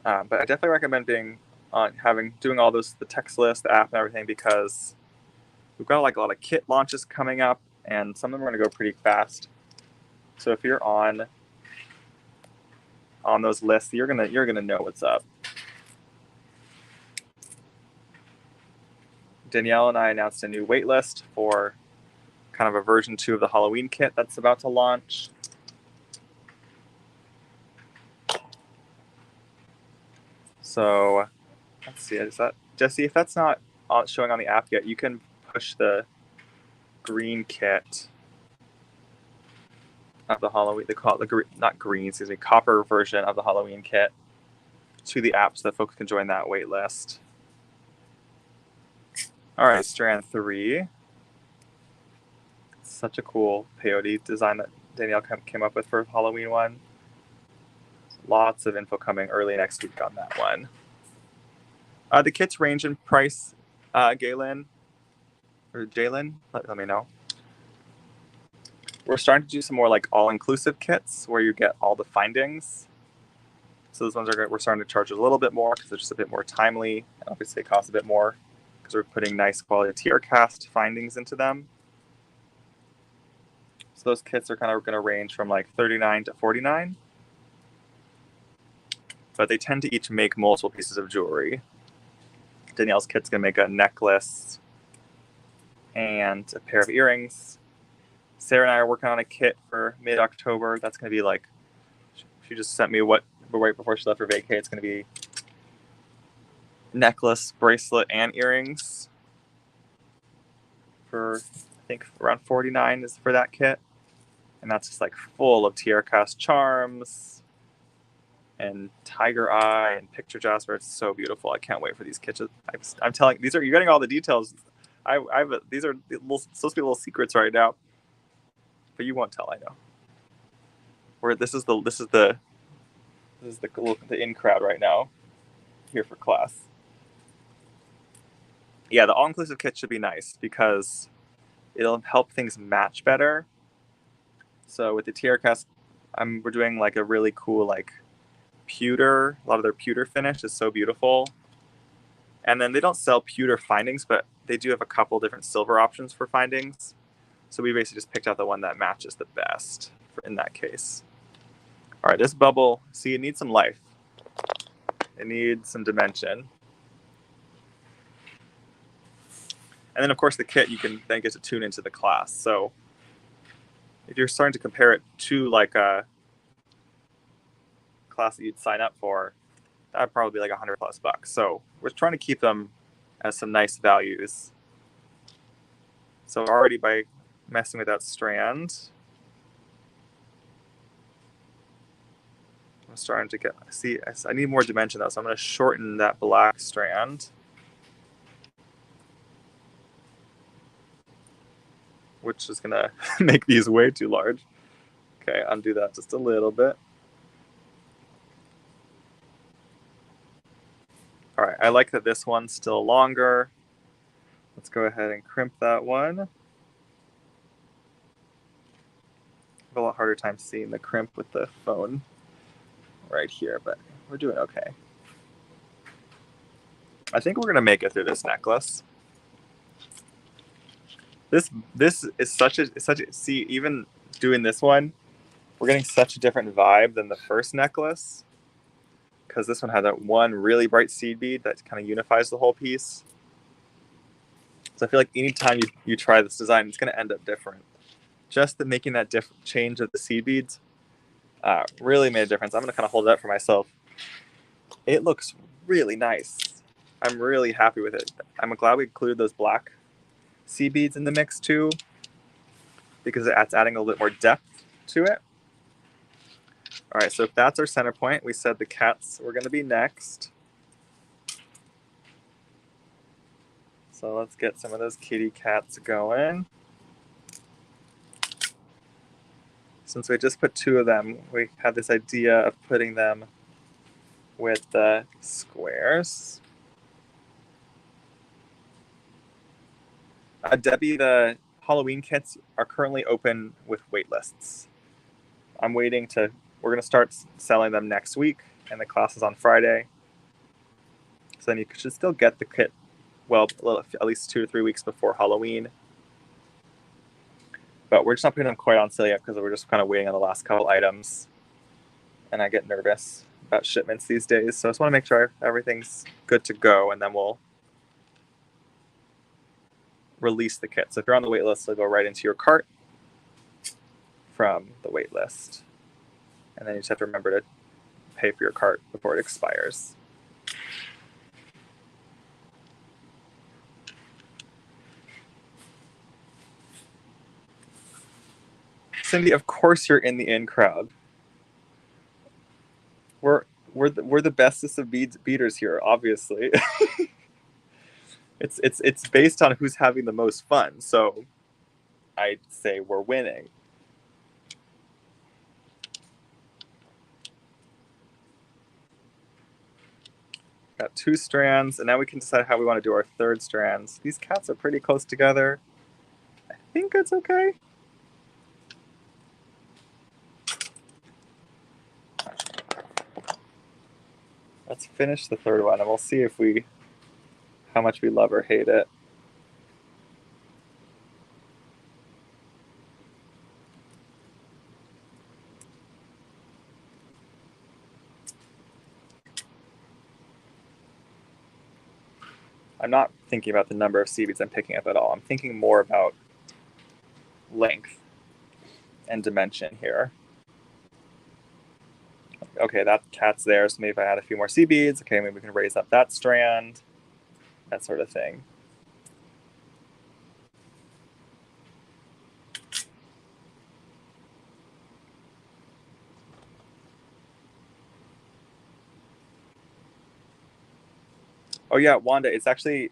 But I definitely recommend doing all the text list, the app, and everything, because we've got like a lot of kit launches coming up, and some of them are going to go pretty fast. So if you're on those lists, you're gonna know what's up. Danielle and I announced a new wait list for kind of a version 2 of the Halloween kit that's about to launch. So let's see, is that Jesse? If that's not showing on the app yet, you can push the green kit of the Halloween. They call it the copper version of the Halloween kit to the app, so that folks can join that wait list. All right, strand 3. Such a cool peyote design that Danielle came up with for Halloween one. Lots of info coming early next week on that one. The kits range in price, Jalen, let me know. We're starting to do some more like all-inclusive kits where you get all the findings. So those ones we're starting to charge a little bit more because they're just a bit more timely, and obviously they cost a bit more because we're putting nice quality tier cast findings into them. So those kits are kind of going to range from like $39 to $49. But they tend to each make multiple pieces of jewelry. Danielle's kit's going to make a necklace and a pair of earrings. Sara and I are working on a kit for mid-October. That's going to be like, she just sent me right before she left for vacay. It's going to be necklace, bracelet, and earrings for, I think, around $49 is for that kit. And that's just like full of tier cast charms and tiger eye and picture jasper. It's so beautiful. I can't wait for these kits. I'm telling you're getting all the details. These are supposed to be little secrets right now, but you won't tell. I know. This is the in crowd right now here for class. Yeah, the all-inclusive kit should be nice because it'll help things match better. So with the tier cast, we're doing like a really cool like pewter. A lot of their pewter finish is so beautiful. And then they don't sell pewter findings, but they do have a couple different silver options for findings. So we basically just picked out the one that matches the best in that case. All right, this bubble, see, it needs some life. It needs some dimension. And then, of course, the kit, you can then get to tune into the class. So if you're starting to compare it to like a class that you'd sign up for, that'd probably be like $100+ bucks. So we're trying to keep them as some nice values. So already by messing with that strand, I'm starting to get, see, I need more dimension though, so I'm going to shorten that black strand, which is going to make these way too large. Okay, undo that just a little bit. All right, I like that this one's still longer. Let's go ahead and crimp that one. I have a lot harder time seeing the crimp with the phone right here, but we're doing okay. I think we're going to make it through this necklace. This is such a see, even doing this one, we're getting such a different vibe than the first necklace, because this one had that one really bright seed bead that kind of unifies the whole piece. So I feel like anytime you try this design, it's going to end up different. Just making that change of the seed beads really made a difference. I'm going to kind of hold it up for myself. It looks really nice. I'm really happy with it. I'm glad we included those black seed beads in the mix too, because it's adding a little bit more depth to it. All right, so if that's our center point, we said the cats were going to be next. So let's get some of those kitty cats going. Since we just put 2 of them, we had this idea of putting them with the squares. Debbie, the Halloween kits are currently open with wait lists. I'm waiting to, we're going to start selling them next week, and the class is on Friday. So then you should still get the kit, well, at least 2 to 3 weeks before Halloween. But we're just not putting them quite on sale yet because we're just kind of waiting on the last couple items. And I get nervous about shipments these days. So I just want to make sure everything's good to go, and then we'll release the kit. So if you're on the wait list, it'll go right into your cart from the wait list. And then you just have to remember to pay for your cart before it expires. Cindy, of course you're in the in crowd. We're the bestest of beaters here, obviously. It's based on who's having the most fun, so I'd say we're winning. Got 2 strands, and now we can decide how we want to do our 3rd strands. These cats are pretty close together. I think it's okay. Let's finish the 3rd one, and we'll see if how much we love or hate it. I'm not thinking about the number of seed beads I'm picking up at all. I'm thinking more about length and dimension here. Okay, that cat's there, so maybe if I add a few more seed beads, okay, maybe we can raise up that strand, that sort of thing. Oh yeah, Wanda, it's actually,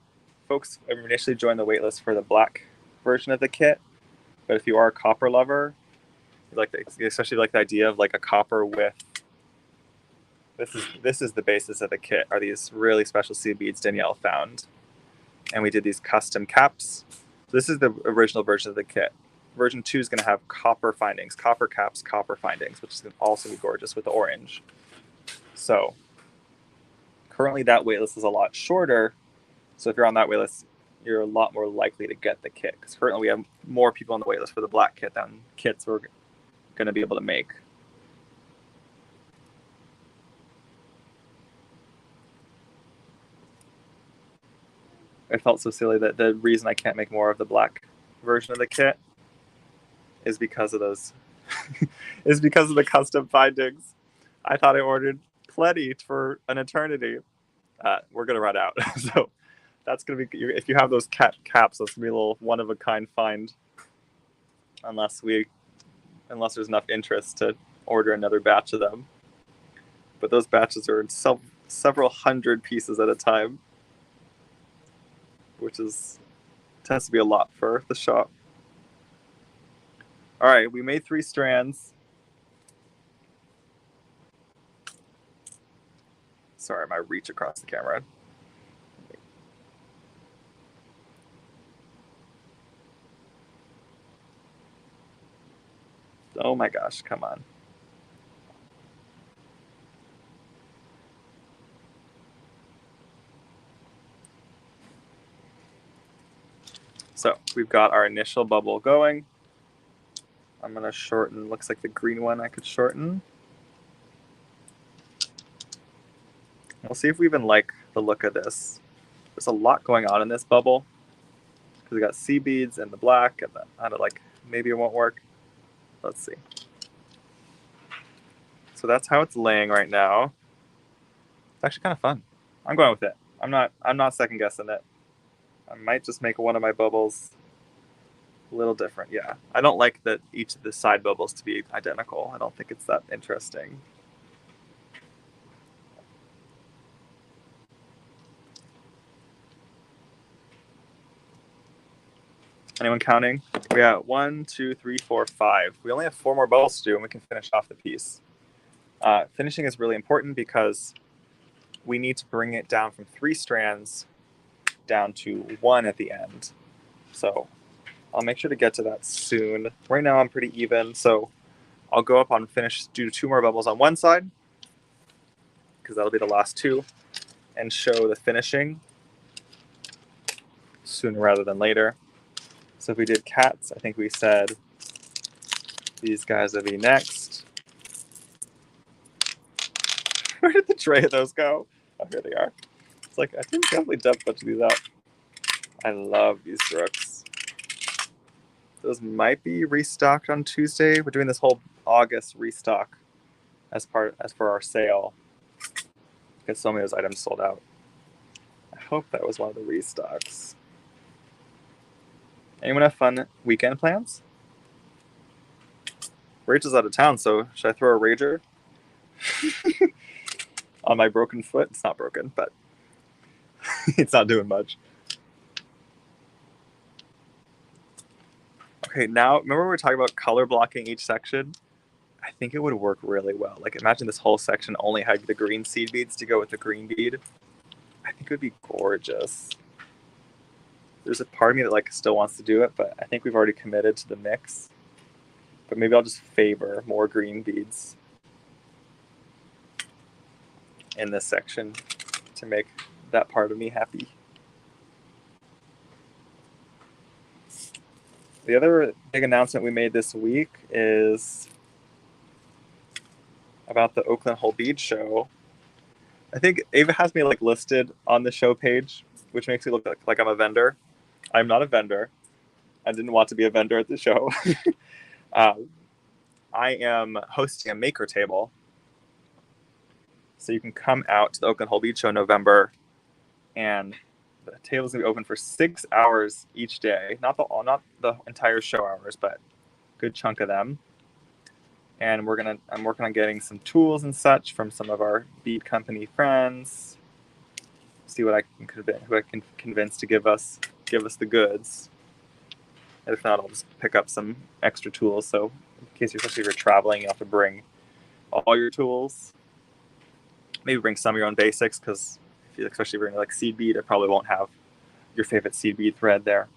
folks initially joined the waitlist for the black version of the kit, but if you are a copper lover, especially like the idea of like a copper with, this is the basis of the kit, are these really special seed beads Danielle found. And we did these custom caps. This is the original version of the kit. Version 2 is going to have copper findings, copper caps, copper findings, which is going to also be gorgeous with the orange. So currently that waitlist is a lot shorter. So if you're on that waitlist, you're a lot more likely to get the kit. Because currently we have more people on the waitlist for the black kit than kits we're going to be able to make. I felt so silly that the reason I can't make more of the black version of the kit is because of those, is because of the custom bindings. I thought I ordered plenty for an eternity. We're gonna run out, so that's gonna be, if you have those caps, that's gonna be a little one of a kind find, unless there's enough interest to order another batch of them. But those batches are in several hundred pieces at a time, which tends to be a lot for the shop. All right, we made 3 strands. Sorry, my reach across the camera. Oh my gosh, come on. So we've got our initial bubble going. I'm gonna shorten, looks like the green one I could shorten. We'll see if we even like the look of this. There's a lot going on in this bubble, because we got sea beads and the black, and I don't like, maybe it won't work. Let's see. So that's how it's laying right now. It's actually kind of fun. I'm going with it. I'm not second guessing it. I might just make one of my bubbles a little different. Yeah, I don't like that each of the side bubbles to be identical. I don't think it's that interesting. Anyone counting? We got 1, 2, 3, 4, 5. We only have 4 more bubbles to do, and we can finish off the piece. Finishing is really important because we need to bring it down from 3 strands down to 1 at the end. So I'll make sure to get to that soon. Right now I'm pretty even, so I'll go up on finish, do 2 more bubbles on one side, because that'll be the last 2, and show the finishing sooner rather than later. So if we did cats, I think we said these guys would be next. Where did the tray of those go? Oh, here they are. It's like, I think we definitely dumped a bunch of these out. I love these rooks. Those might be restocked on Tuesday. We're doing this whole August restock as for our sale, because so many of those items sold out. I hope that was one of the restocks. Anyone have fun weekend plans? Rachel's out of town, so should I throw a rager on my broken foot? It's not broken, but it's not doing much. Okay, now remember we were talking about color blocking each section? I think it would work really well. Like, imagine this whole section only had the green seed beads to go with the green bead. I think it would be gorgeous. There's a part of me that like still wants to do it, but I think we've already committed to the mix. But maybe I'll just favor more green beads in this section to make that part of me happy. The other big announcement we made this week is about the Oakland Whole Bead show. I think Ava has me like listed on the show page, which makes me look like I'm a vendor. I'm not a vendor. I didn't want to be a vendor at the show. I am hosting a maker table. So you can come out to the Oakland Whole Bead show in November, and the table's gonna be open for 6 hours each day. Not the entire show hours, but a good chunk of them. And I'm working on getting some tools and such from some of our bead company friends. See who I can convince to give us the goods. And if not, I'll just pick up some extra tools. So in case especially if you're traveling, you have to bring all your tools. Maybe bring some of your own basics, because if you especially bring like seed bead, it probably won't have your favorite seed bead thread there.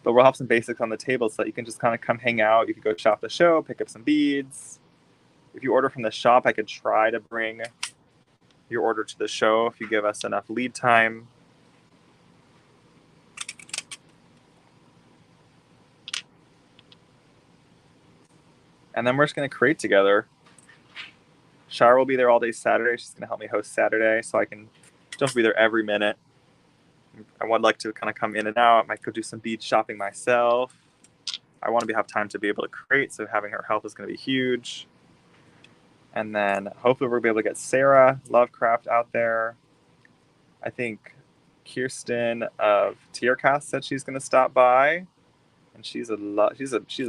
But we'll have some basics on the table so that you can just kind of come hang out. You can go shop the show, pick up some beads. If you order from the shop, I could try to bring your order to the show if you give us enough lead time. And then we're just going to create together. Sara will be there all day Saturday. She's going to help me host Saturday, so I can don't have to be there every minute. I would like to kind of come in and out. I might go do some bead shopping myself. I want to have time to be able to create, so having her help is going to be huge. And then hopefully we'll be able to get Sara Lovecraft out there. I think Kirsten of Tiercast said she's going to stop by, and she's an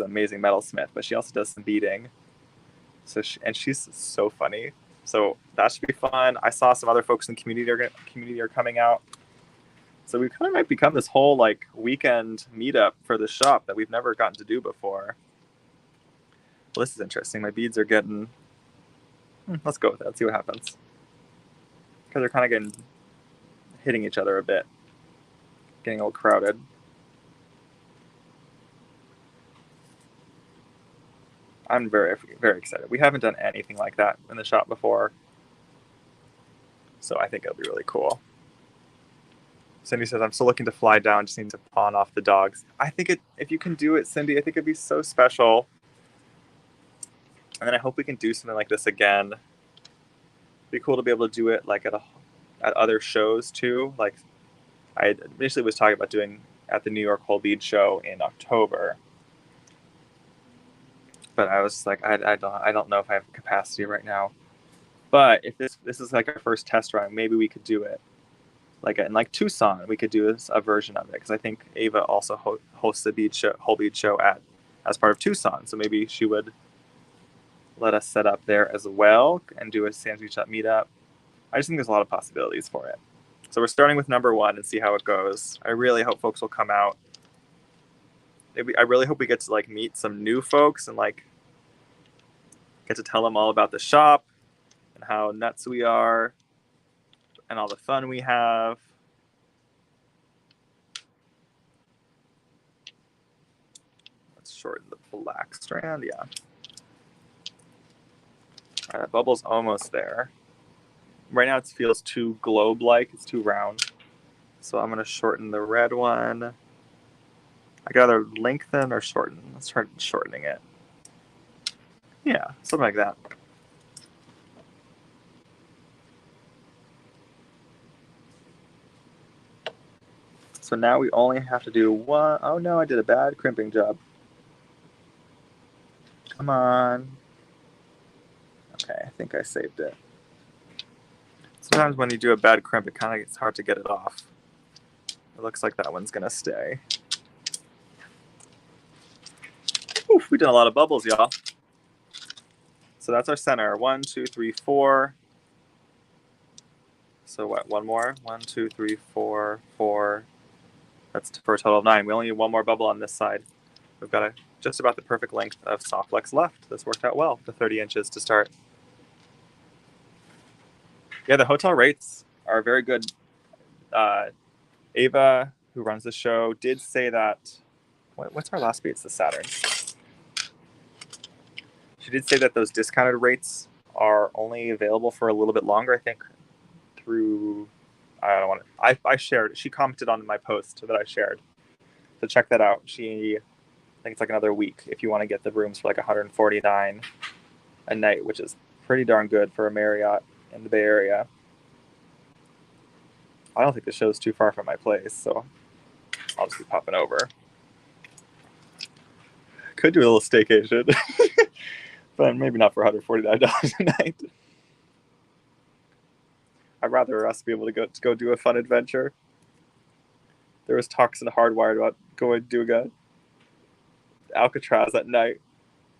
amazing metalsmith, but she also does some beading. So she's so funny. So that should be fun. I saw some other folks in the community are coming out. So we kind of might become this whole like weekend meetup for the shop that we've never gotten to do before. Well, this is interesting. My beads are getting. Let's go with it. Let's see what happens. Because they're kind of hitting each other a bit, getting a little crowded. I'm very, very excited. We haven't done anything like that in the shop before, so I think it'll be really cool. Cindy says, I'm still looking to fly down, just need to pawn off the dogs. I think if you can do it, Cindy, I think it'd be so special. And then I hope we can do something like this again. It'd be cool to be able to do it like at other shows too. Like I initially was talking about doing at the New York Whole Bead Show in October. But I was like, I don't know if I have capacity right now. But if this is like our first test run, maybe we could do it. Like in like Tucson, we could do a version of it, because I think Ava also hosts the whole bead show as part of Tucson. So maybe she would let us set up there as well and do a sandwich up meetup. I just think there's a lot of possibilities for it. So we're starting with number 1 and see how it goes. I really hope folks will come out. I really hope we get to like meet some new folks and like get to tell them all about the shop and how nuts we are and all the fun we have. Let's shorten the black strand, yeah. All right, that bubble's almost there. Right now it feels too globe-like, it's too round. So I'm gonna shorten the red one. I could either lengthen or shorten. Let's try shortening it. Yeah, something like that. So now we only have to do one. Oh no, I did a bad crimping job. Come on. Okay, I think I saved it. Sometimes when you do a bad crimp, it kind of gets hard to get it off. It looks like that one's gonna stay. Oof, we did a lot of bubbles, y'all. So that's our center. 1, 2, 3, 4. So what? One more? 1, 2, 3, 4, 4. That's for a total of 9. We only need one more bubble on this side. We've got just about the perfect length of soft flex left. This worked out well, the 30 inches to start. Yeah, the hotel rates are very good. Ava, who runs the show, did say that. What's our last beat? It's the Saturn. She did say that those discounted rates are only available for a little bit longer. I think through. I don't want to. I shared it. She commented on my post that I shared. So check that out. I think it's like another week if you want to get the rooms for like $149 a night, which is pretty darn good for a Marriott in the Bay Area. I don't think the show's too far from my place, so I'll just be popping over. Could do a little staycation, but maybe not for $149 a night. I'd rather us be able to go do a fun adventure. There was talks in Hardwired about going doing a Alcatraz at night,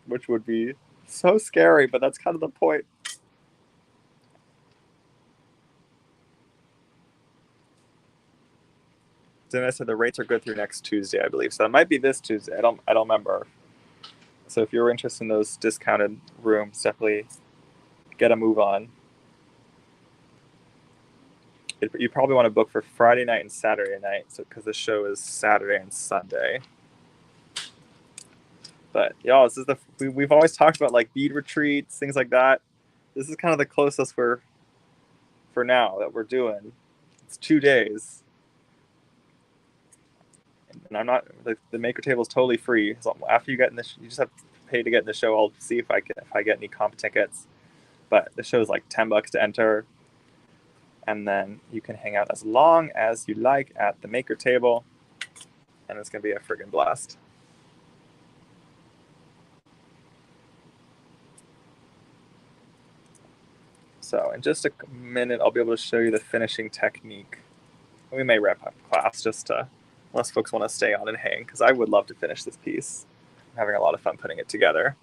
which would be so scary, but that's kind of the point. Then I said the rates are good through next Tuesday, I believe. So it might be this Tuesday. I don't remember. So if you're interested in those discounted rooms, definitely get a move on. You probably want to book for Friday night and Saturday night, so because the show is Saturday and Sunday. But y'all, this is we've always talked about like bead retreats, things like that. This is kind of the closest for now that we're doing. It's 2 days. And I'm not the maker table is totally free. So after you get in this, you just have pay to get in the show. I'll see if I get any comp tickets. But the show is like $10 to enter. And then you can hang out as long as you like at the maker table. And it's going to be a friggin' blast. So in just a minute, I'll be able to show you the finishing technique. We may wrap up class just to, unless folks want to stay on and hang, because I would love to finish this piece. I'm having a lot of fun putting it together.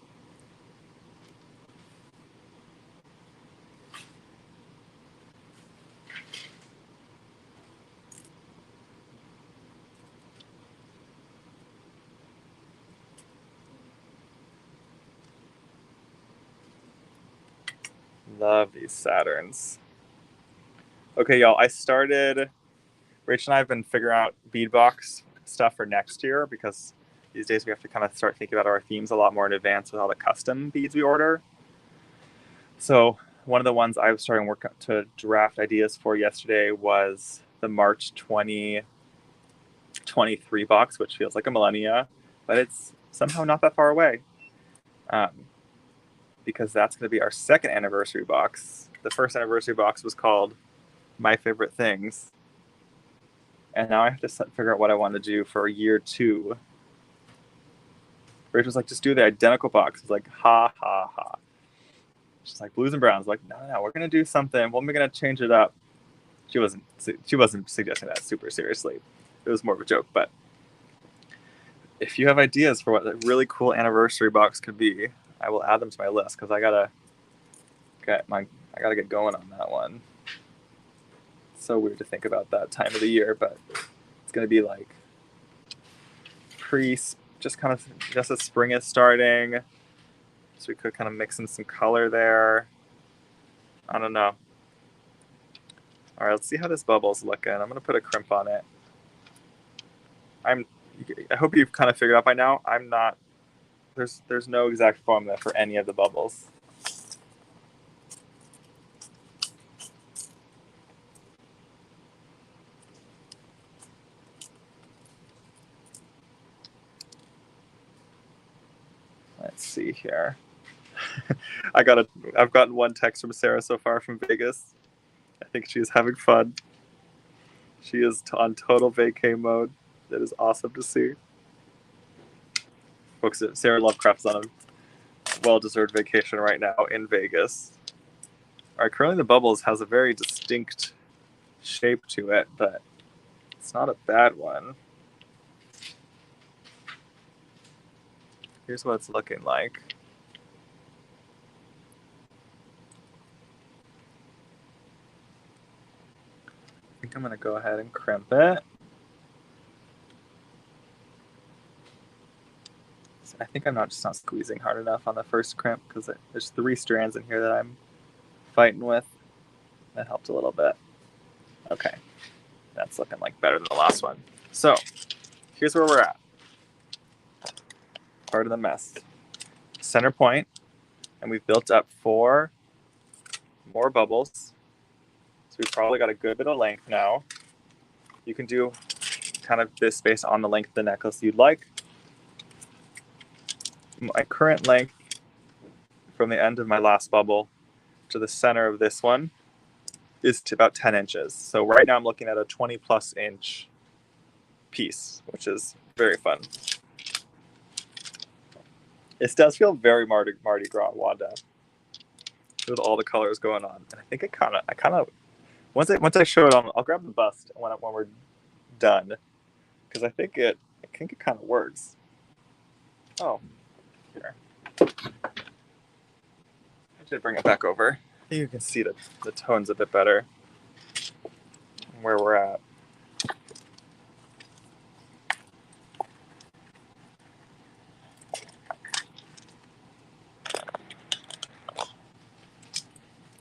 Love these Saturns. Okay, y'all, Rachel and I have been figuring out beadbox stuff for next year because these days we have to kind of start thinking about our themes a lot more in advance with all the custom beads we order. So one of the ones I was starting work to draft ideas for yesterday was the March 2023 box, which feels like a millennia, but it's somehow not that far away. Because that's going to be our second anniversary box. The first anniversary box was called My Favorite Things. And now I have to figure out what I want to do for year 2. Rachel's like, just do the identical box. It's like, ha, ha, ha. She's like, blues and browns. Like, no, we're going to do something. Well, we're going to change it up. She wasn't suggesting that super seriously. It was more of a joke. But if you have ideas for what a really cool anniversary box could be, I will add them to my list because I gotta get going on that one. It's so weird to think about that time of the year, but it's gonna be like just as spring is starting, so we could kind of mix in some color there. I don't know. All right, let's see how this bubble's looking. I'm gonna put a crimp on it. I hope you've kind of figured out by now. I'm not. There's no exact formula for any of the bubbles. Let's see here. I've gotten one text from Sara so far from Vegas. I think she is having fun. She is on total vacay mode. That is awesome to see. Folks, Sara Lovecraft's on a well-deserved vacation right now in Vegas. All right, currently the bubbles has a very distinct shape to it, but it's not a bad one. Here's what it's looking like. I think I'm going to go ahead and crimp it. I think I'm just not squeezing hard enough on the first crimp because there's 3 strands in here that I'm fighting with. That helped a little bit. Okay, that's looking like better than the last one. So here's where we're at. Part of the mess. Center point, and we've built up 4 more bubbles. So we've probably got a good bit of length now. You can do kind of this based on the length of the necklace you'd like. My current length from the end of my last bubble to the center of this one is to about 10 inches. So right now I'm looking at a 20 plus inch piece, which is very fun. It does feel very Mardi Gras Wanda with all the colors going on. And I think I kind of once I show it on, I'll grab the bust when we're done because I think it kind of works. Oh, here. I should bring it back over. I think you can see the tones a bit better where we're at.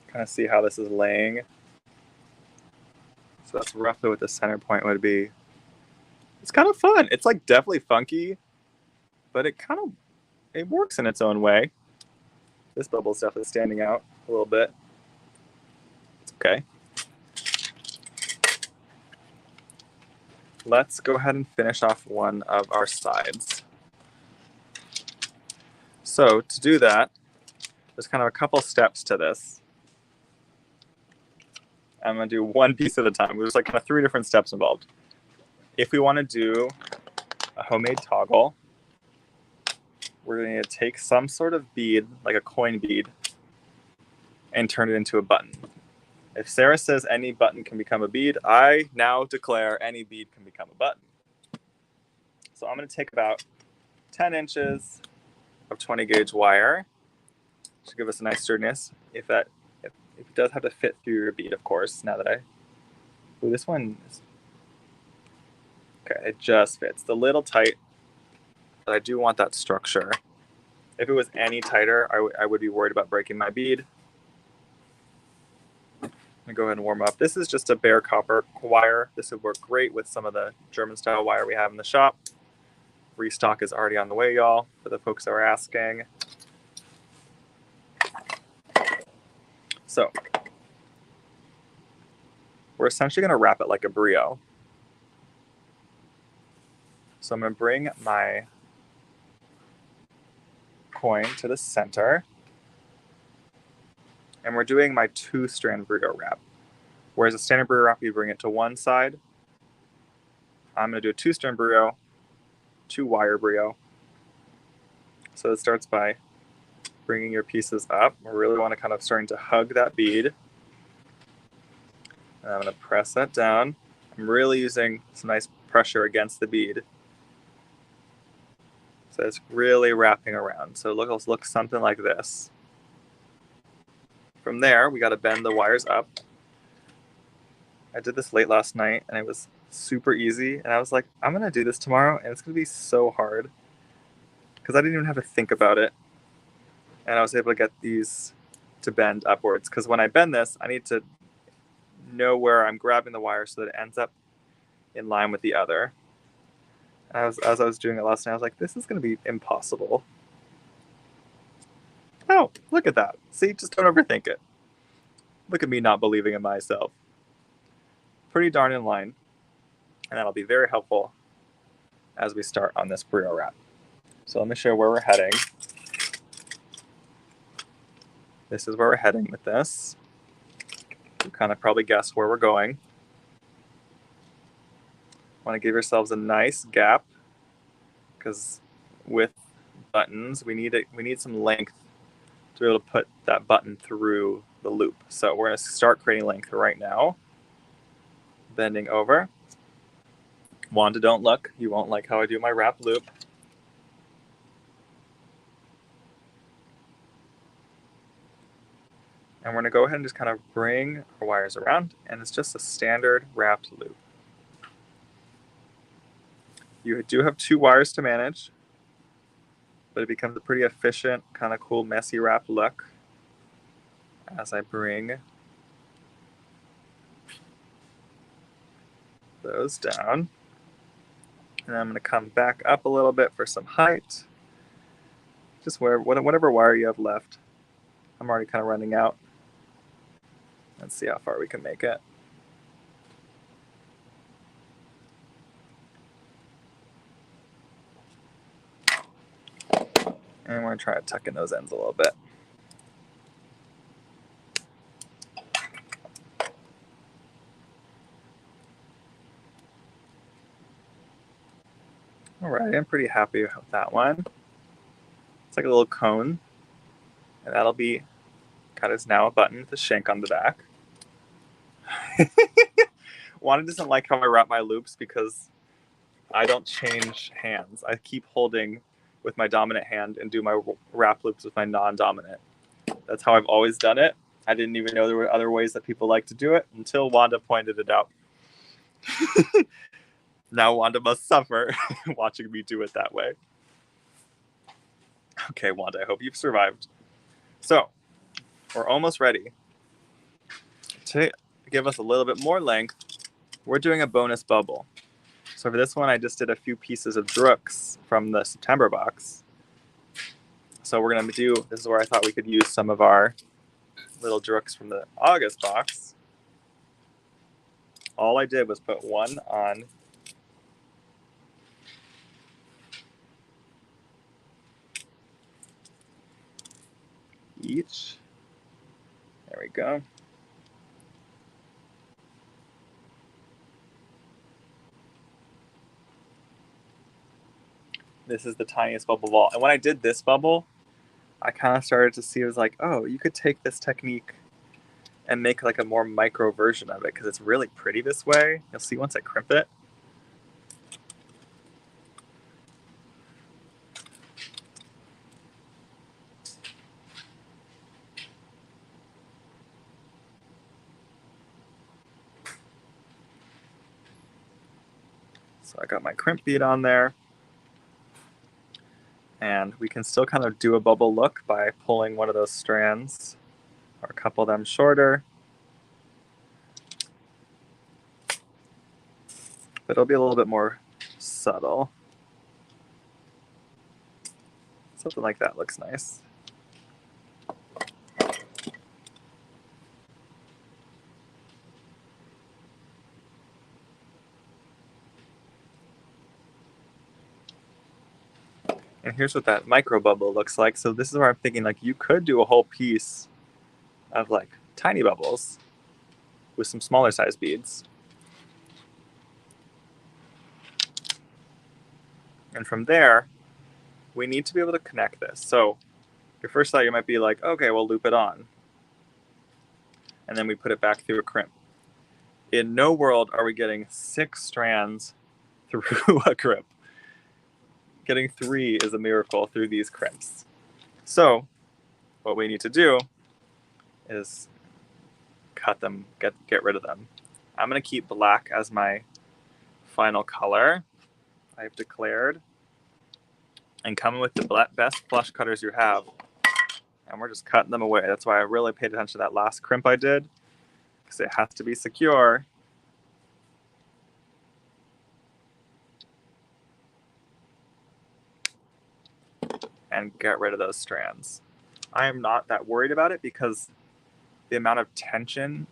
Kind of see how this is laying. So that's roughly what the center point would be. It's kind of fun. It's like definitely funky, but it works in its own way. This bubble's definitely standing out a little bit. It's okay. Let's go ahead and finish off one of our sides. So to do that, there's kind of a couple steps to this. I'm going to do one piece at a time. There's like kind of 3 different steps involved. If we want to do a homemade toggle, we're going to take some sort of bead, like a coin bead, and turn it into a button. If Sara says any button can become a bead, I now declare any bead can become a button. So I'm going to take about 10 inches of 20 gauge wire to give us a nice sturdiness. If it does have to fit through your bead, of course. Now that this one is, okay, it just fits. It's a little tight, but I do want that structure. If it was any tighter, I would be worried about breaking my bead. I'm going to go ahead and warm up. This is just a bare copper wire. This would work great with some of the German style wire we have in the shop. Restock is already on the way, y'all, for the folks that were asking. So we're essentially going to wrap it like a brio. So I'm going to bring my coin to the center, and we're doing my 2-strand brio wrap. Whereas a standard brio wrap, you bring it to one side. I'm going to do a 2-strand brio, 2-wire brio. So it starts by bringing your pieces up. We really want to kind of starting to hug that bead. And I'm going to press that down. I'm really using some nice pressure against the bead. So it's really wrapping around. So it'll look something like this. From there, we got to bend the wires up. I did this late last night, and it was super easy. And I was like, I'm going to do this tomorrow, and it's going to be so hard. Because I didn't even have to think about it. And I was able to get these to bend upwards. Because when I bend this, I need to know where I'm grabbing the wire so that it ends up in line with the other. As I was doing it last night, I was like, this is going to be impossible. Oh, look at that. See, just don't overthink it. Look at me not believing in myself. Pretty darn in line. And that'll be very helpful as we start on this brio wrap. So let me show you where we're heading. This is where we're heading with this. You kind of probably guess where we're going. Want to give yourselves a nice gap, because with buttons, we need some length to be able to put that button through the loop. So we're going to start creating length right now. Bending over. Wanda, don't look. You won't like how I do my wrap loop. And we're going to go ahead and just kind of bring our wires around, and it's just a standard wrapped loop. You do have 2 wires to manage, but it becomes a pretty efficient, kind of cool, messy wrap look as I bring those down. And I'm going to come back up a little bit for some height. Just whatever wire you have left. I'm already kind of running out. Let's see how far we can make it. And we're going to try to tuck in those ends a little bit. All right, I'm pretty happy with that one. It's like a little cone, and that'll be kind of now a button with a shank on the back. Wanda doesn't like how I wrap my loops because I don't change hands. I keep holding with my dominant hand and do my wrap loops with my non-dominant. That's how I've always done it. I didn't even know there were other ways that people like to do it until Wanda pointed it out. Now Wanda must suffer watching me do it that way. Okay, Wanda, I hope you've survived. So, we're almost ready. To give us a little bit more length, we're doing a bonus bubble. So for this one, I just did a few pieces of drooks from the September box. So we're going to do, this is where I thought we could use some of our little drooks from the August box. All I did was put one on each. There we go. This is the tiniest bubble of all. And when I did this bubble, I kind of started to see, it was like, oh, you could take this technique and make like a more micro version of it because it's really pretty this way. You'll see once I crimp it. So I got my crimp bead on there. And we can still kind of do a bubble look by pulling one of those strands or a couple of them shorter. But it'll be a little bit more subtle. Something like that looks nice. And here's what that micro bubble looks like. So this is where I'm thinking like you could do a whole piece of like tiny bubbles with some smaller size beads. And from there, we need to be able to connect this. So your first thought, you might be like, okay, we'll loop it on. And then we put it back through a crimp. In no world are we getting 6 strands through a crimp. Getting 3 is a miracle through these crimps. So what we need to do is cut them, get rid of them. I'm going to keep black as my final color I've declared. And come with the best flush cutters you have. And we're just cutting them away. That's why I really paid attention to that last crimp I did, because it has to be secure. And get rid of those strands. I am not that worried about it because the amount of tension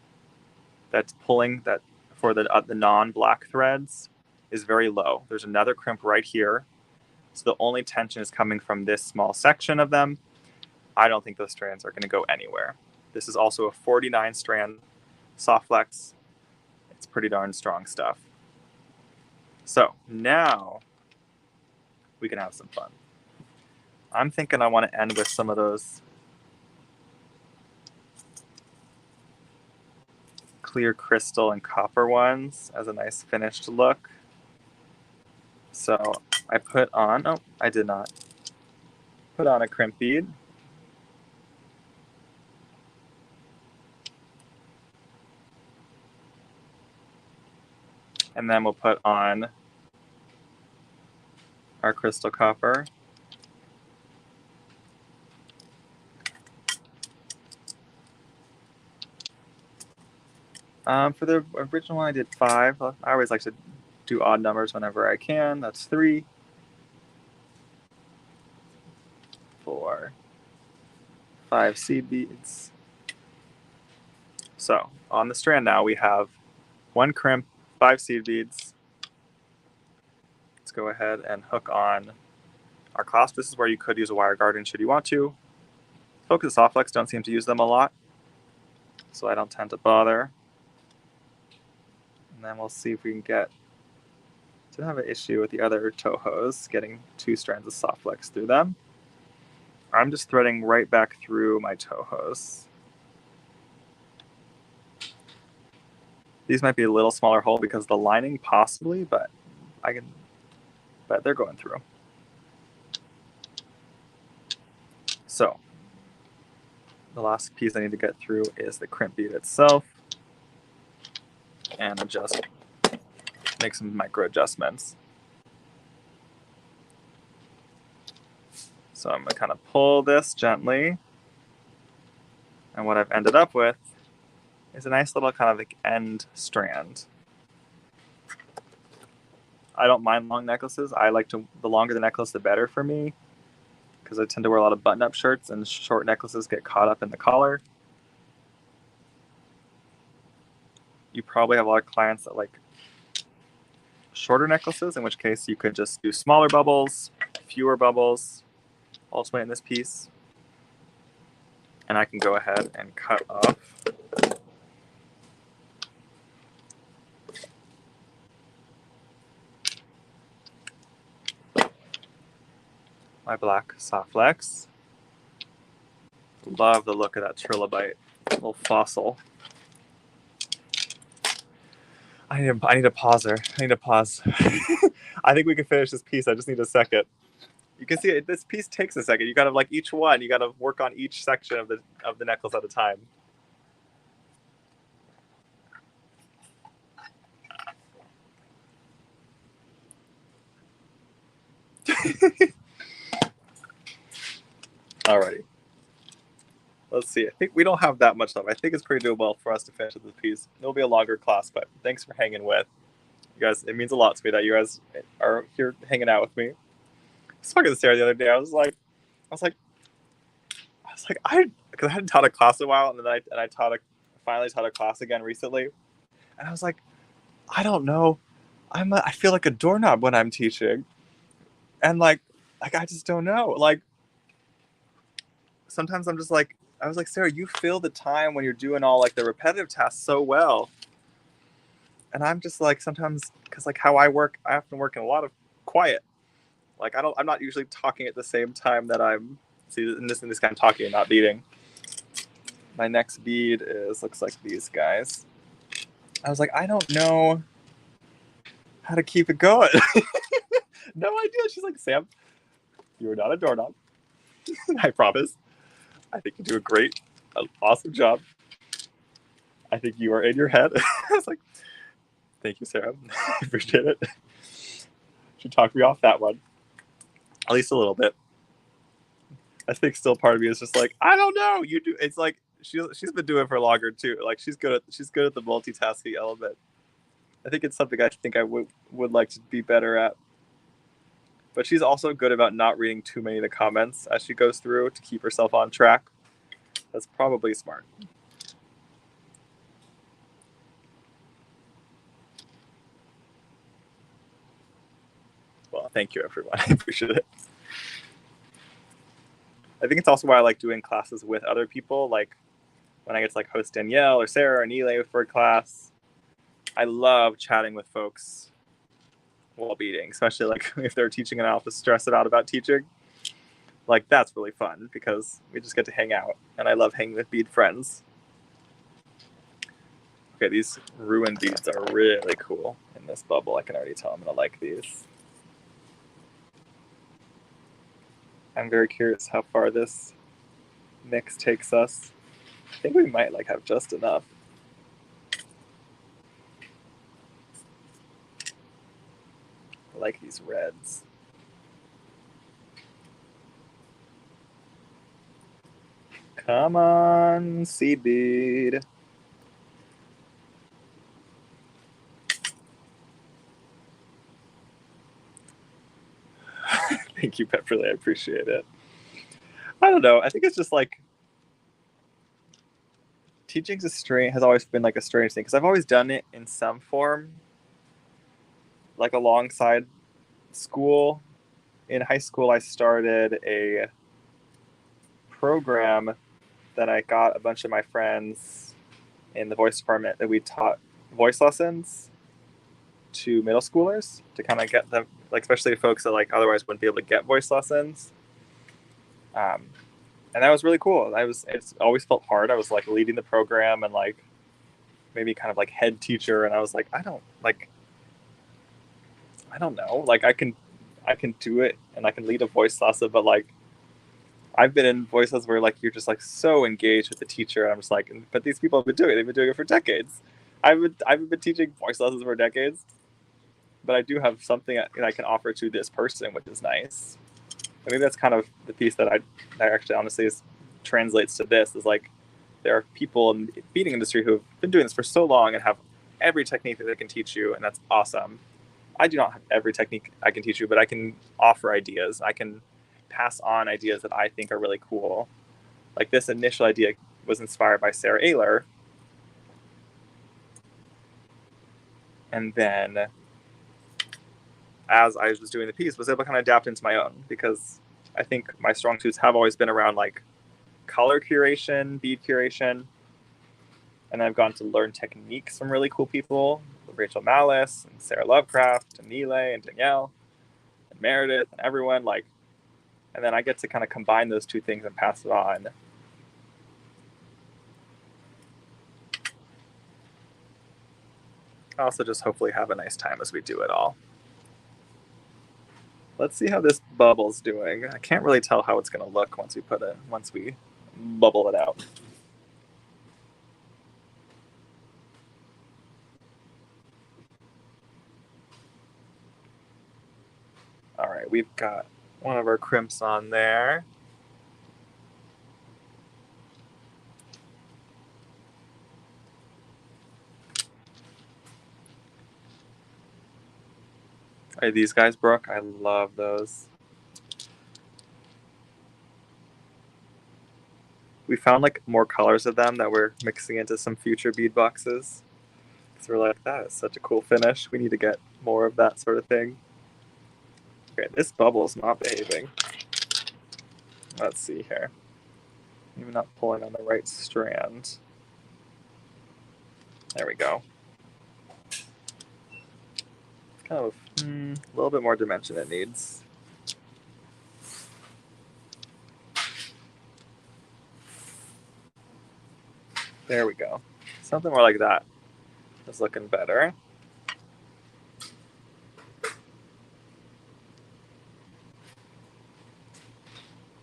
that's pulling that for the non-black threads is very low. There's another crimp right here. So the only tension is coming from this small section of them. I don't think those strands are going to go anywhere. This is also a 49 strand soft flex. It's pretty darn strong stuff. So now we can have some fun. I'm thinking I want to end with some of those clear crystal and copper ones as a nice finished look. So I put on, oh, I did not. Put on a crimp bead. And then we'll put on our crystal copper. For the original one, I did 5. I always like to do odd numbers whenever I can. That's 3, 4, 5 seed beads. So on the strand now, we have 1 crimp, 5 seed beads. Let's go ahead and hook on our clasp. This is where you could use a wire guardian should you want to. Focus soft flex don't seem to use them a lot, so I don't tend to bother. And then we'll see if we can get to have an issue with the other toe hose, getting 2 strands of soft flex through them. I'm just threading right back through my toe hose. These might be a little smaller hole because of the lining, possibly, but they're going through. So the last piece I need to get through is the crimp bead itself, and make some micro adjustments. So I'm going to kind of pull this gently, and what I've ended up with is a nice little kind of like end strand. I don't mind long necklaces. The longer the necklace, the better for me, because I tend to wear a lot of button-up shirts, and short necklaces get caught up in the collar. You probably have a lot of clients that like shorter necklaces, in which case you could just do smaller bubbles, fewer bubbles, ultimately in this piece. And I can go ahead and cut off my black soft flex. Love the look of that trilobite, little fossil. I need a pauser. I need to pause. I think we can finish this piece. I just need a second. You can see this piece takes a second. You gotta like each one. You gotta work on each section of the necklace at a time. Alrighty. Let's see. I think we don't have that much left. I think it's pretty doable for us to finish this piece. It'll be a longer class, but thanks for hanging with. You guys, it means a lot to me that you guys are here hanging out with me. I was talking to Sarah the other day. I was like, because I hadn't taught a class in a while, and then I finally taught a class again recently, and I was like, I don't know, I feel like a doorknob when I'm teaching, and like I just don't know. Like sometimes I'm just like, I was like, Sarah, you fill the time when you're doing all like the repetitive tasks so well, and I'm just like sometimes because like how I work, I often work in a lot of quiet. Like I'm not usually talking at the same time that I'm. See, in this kind of talking and not beading. My next bead looks like these guys. I was like, I don't know how to keep it going. No idea. She's like, Sam, you are not a doorknob. I promise. I think you do an awesome job. I think you are in your head. I was like, thank you, Sarah. I appreciate it. She talked me off that one. At least a little bit. I think still part of me is just like, I don't know. You do. It's like she's been doing it for longer too. Like she's good at the multitasking element. I think it's something I think I would like to be better at. But she's also good about not reading too many of the comments as she goes through to keep herself on track. That's probably smart. Well, thank you, everyone. I appreciate it. I think it's also why I like doing classes with other people. Like when I get to like host Danielle or Sarah or Neely for a class, I love chatting with folks while beading, especially like if they're teaching and I have to stress it out about teaching. Like that's really fun because we just get to hang out, and I love hanging with bead friends. Okay, these ruined beads are really cool in this bubble. I can already tell I'm gonna like these. I'm very curious how far this mix takes us. I think we might like have just enough. I like these reds. Come on, seed bead. Thank you, Pepperly. I appreciate it. I don't know. I think it's just like teaching's has always been like a strange thing because I've always done it in some form, like alongside school. In high school, I started a program that I got a bunch of my friends in the voice department that we taught voice lessons to middle schoolers to kind of get them, like especially folks that like otherwise wouldn't be able to get voice lessons. And that was really cool. It's always felt hard. I was like leading the program and like maybe kind of like head teacher, and I was like, I don't know. Like I can do it and I can lead a voice lesson, but like I've been in voice lessons where like you're just like so engaged with the teacher, and I'm just like, but these people have been doing it. They've been doing it for decades. I've been teaching voice lessons for decades, but I do have something that I can offer to this person, which is nice. And maybe that's kind of the piece that actually honestly translates to this is like there are people in the beading industry who have been doing this for so long and have every technique that they can teach you, and that's awesome. I do not have every technique I can teach you, but I can offer ideas. I can pass on ideas that I think are really cool. Like this initial idea was inspired by Sara Oehler. And then as I was doing the piece, was able to kind of adapt into my own because I think my strong suits have always been around like color curation, bead curation. And I've gone to learn techniques from really cool people, Rachel Malice and Sarah Lovecraft and Nile and Danielle and Meredith and everyone. Like, and then I get to kind of combine those two things and pass it on. I also just hopefully have a nice time as we do it all. Let's see how this bubble's doing. I can't really tell how it's going to look once we bubble it out. All right, we've got one of our crimps on there. Are these guys, Brooke? I love those. We found like more colors of them that we're mixing into some future bead boxes. So we're like, that is such a cool finish. We need to get more of that sort of thing. Okay, this bubble is not behaving. Let's see here. Maybe not pulling on the right strand. There we go. Kind of a little bit more dimension it needs. There we go. Something more like that is looking better.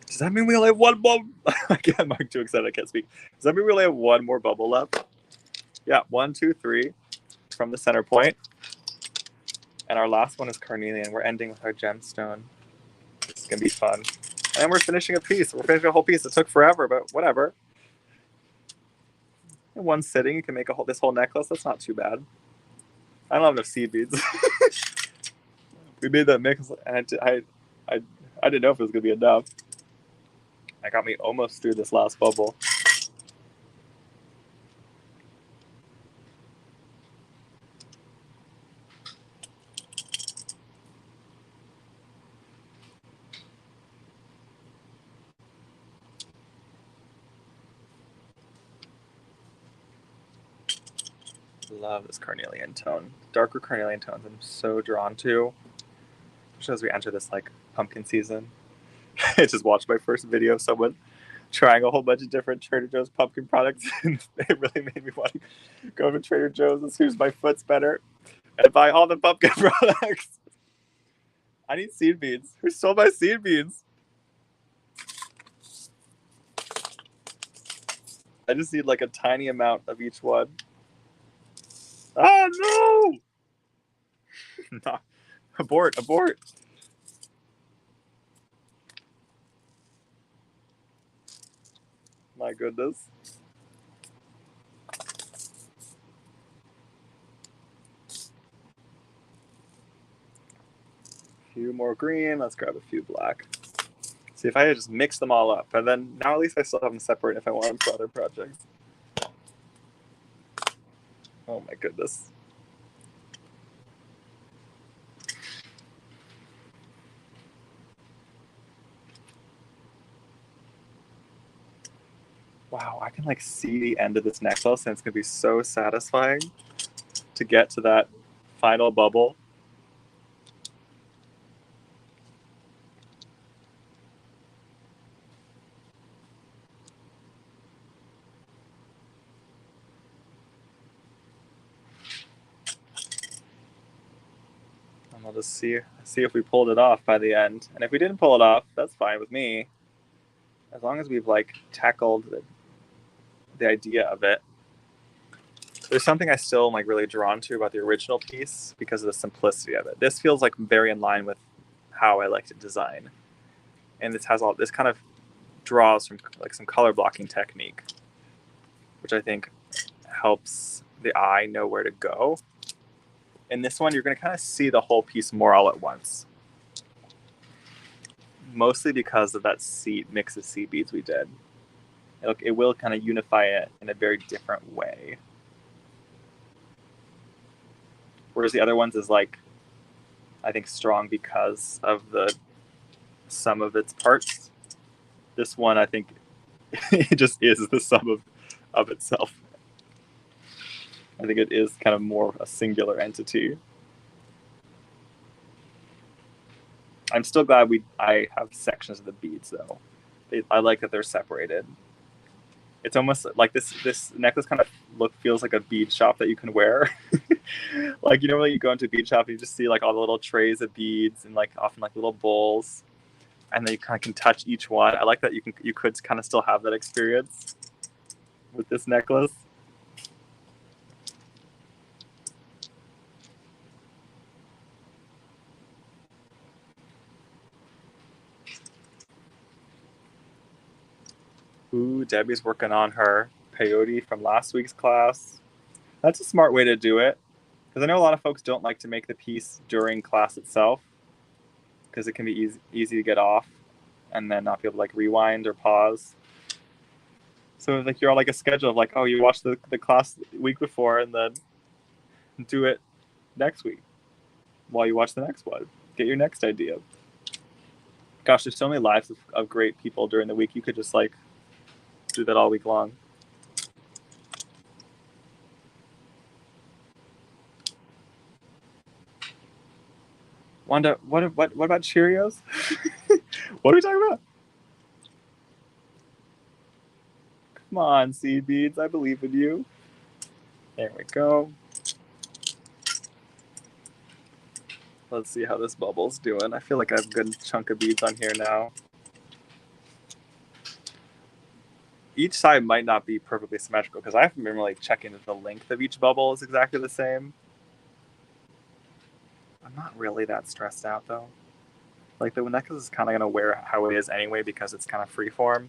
Does that mean we only have one bubble? I'm too excited, I can't speak. Does that mean we only have one more bubble left? Yeah, 1, 2, 3 from the center point. And our last one is carnelian. We're ending with our gemstone. It's going to be fun. And we're finishing a piece. We're finishing a whole piece. It took forever, but whatever. In one sitting, you can make this whole necklace. That's not too bad. I don't have enough seed beads. We made that mix, and I didn't know if it was going to be enough. That got me almost through this last bubble. Love this carnelian tone. Darker carnelian tones I'm so drawn to. Especially as we enter this like pumpkin season. I just watched my first video of someone trying a whole bunch of different Trader Joe's pumpkin products, and it really made me want to go to Trader Joe's as soon as my foot's better and buy all the pumpkin products. I need seed beads. Who stole my seed beads? I just need like a tiny amount of each one. Oh no! No. Abort, abort. My goodness. A few more green. Let's grab a few black. See, if I had just mixed them all up, and then now at least I still have them separate if I want them for other projects. Oh my goodness. Wow, I can like see the end of this necklace, and it's gonna be so satisfying to get to that final bubble. And we'll just see if we pulled it off by the end. And if we didn't pull it off, that's fine with me. As long as we've like tackled the idea of it. There's something I still am like really drawn to about the original piece because of the simplicity of it. This feels like very in line with how I like to design. And this has all this kind of draws from like some color blocking technique, which I think helps the eye know where to go. In this one, you're going to kind of see the whole piece more all at once. Mostly because of that mix of seed beads we did. It will kind of unify it in a very different way. Whereas the other ones is like, I think strong because of the sum of its parts. This one, I think, it just is the sum of itself. I think it is kind of more a singular entity. I'm still glad I have sections of the beads though. I like that they're separated. It's almost like this necklace kind of feels like a bead shop that you can wear. Like, you know, when you go into a bead shop, you just see like all the little trays of beads and like often like little bowls, and then you kind of can touch each one. I like that you could kind of still have that experience with this necklace. Ooh, Debbie's working on her peyote from last week's class. That's a smart way to do it, because I know a lot of folks don't like to make the piece during class itself, because it can be easy to get off and then not be able to like rewind or pause. So like you're on like a schedule of like, oh, you watch the class the week before and then do it next week while you watch the next one. Get your next idea. Gosh, there's so many lives of great people during the week. You could just like do that all week long. Wanda, what about Cheerios? What are we talking about? Come on, seed beads. I believe in you. There we go. Let's see how this bubble's doing. I feel like I have a good chunk of beads on here now. Each side might not be perfectly symmetrical because I haven't been really checking if the length of each bubble is exactly the same. I'm not really that stressed out though. Like the necklace is kind of gonna wear how it is anyway because it's kind of freeform.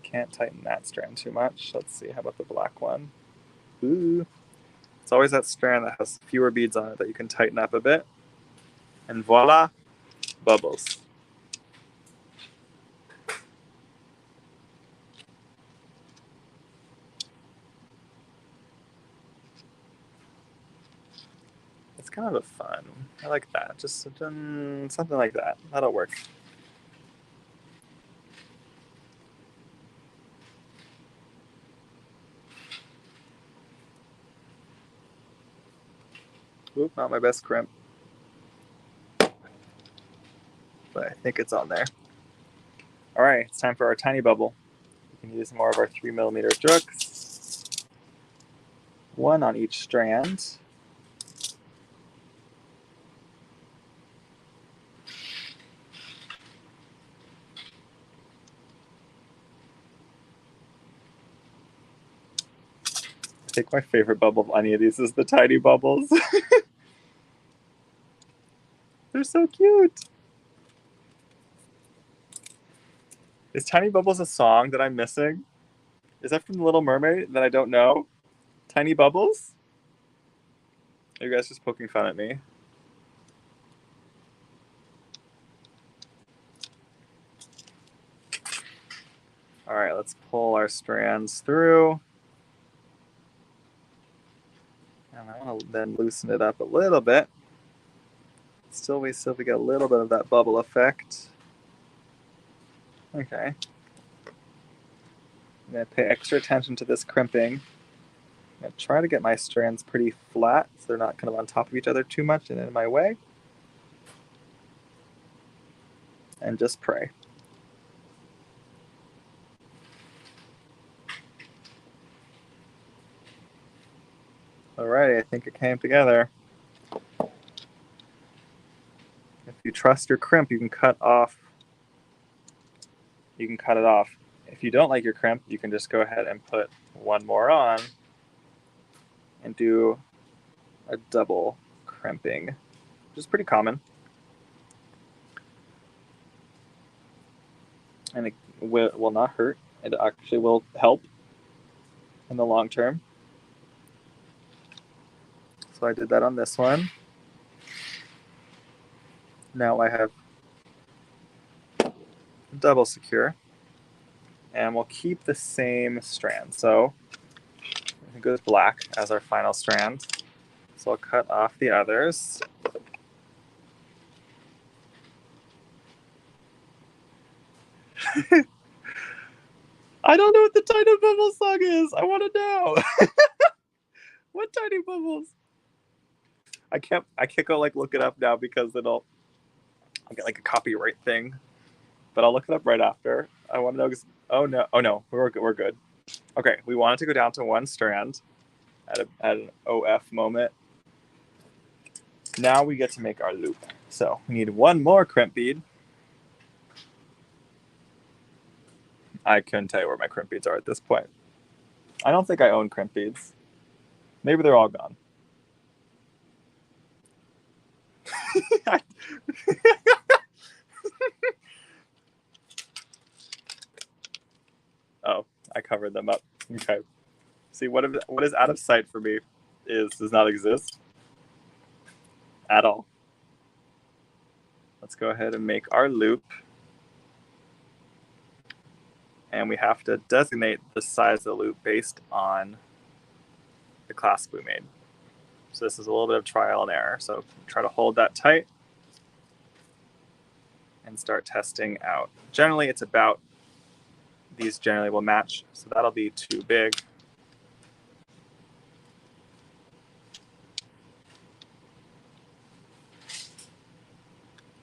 Can't tighten that strand too much. Let's see, how about the black one? Ooh. It's always that strand that has fewer beads on it that you can tighten up a bit. And voila, bubbles. It's kind of a fun. I like that. Just something like that. That'll work. Oop, not my best crimp. But I think it's on there. All right, it's time for our tiny bubble. We can use more of our 3mm drooks. One on each strand. I think my favorite bubble of any of these is the tiny bubbles. They're so cute. Is Tiny Bubbles a song that I'm missing? Is that from The Little Mermaid that I don't know? Tiny Bubbles? Are you guys just poking fun at me? All right, let's pull our strands through. And I want to then loosen it up a little bit. Still, we get a little bit of that bubble effect. Okay. I'm going to pay extra attention to this crimping. I'm going to try to get my strands pretty flat so they're not kind of on top of each other too much and in my way. And just pray. Alright, I think it came together. If you trust your crimp, you can cut off. You can cut it off. If you don't like your crimp, you can just go ahead and put one more on and do a double crimping, which is pretty common. And it will not hurt. It actually will help in the long term. So I did that on this one. Now I have double secure. And we'll keep the same strand. So we can go with black as our final strand. So I'll cut off the others. I don't know what the Tiny Bubbles song is. I want to know. What Tiny Bubbles? I can't go like look it up now because I'll get like a copyright thing. But I'll look it up right after. I want to know. Oh no, we're good. Okay, we wanted to go down to one strand at an OF moment. Now we get to make our loop. So we need one more crimp bead. I couldn't tell you where my crimp beads are at this point. I don't think I own crimp beads. Maybe they're all gone. Oh, I covered them up. Okay. See, what is out of sight for me does not exist at all. Let's go ahead and make our loop. And we have to designate the size of the loop based on the clasp we made. So this is a little bit of trial and error. So try to hold that tight and start testing out. Generally, it's about, these generally will match. So that'll be too big.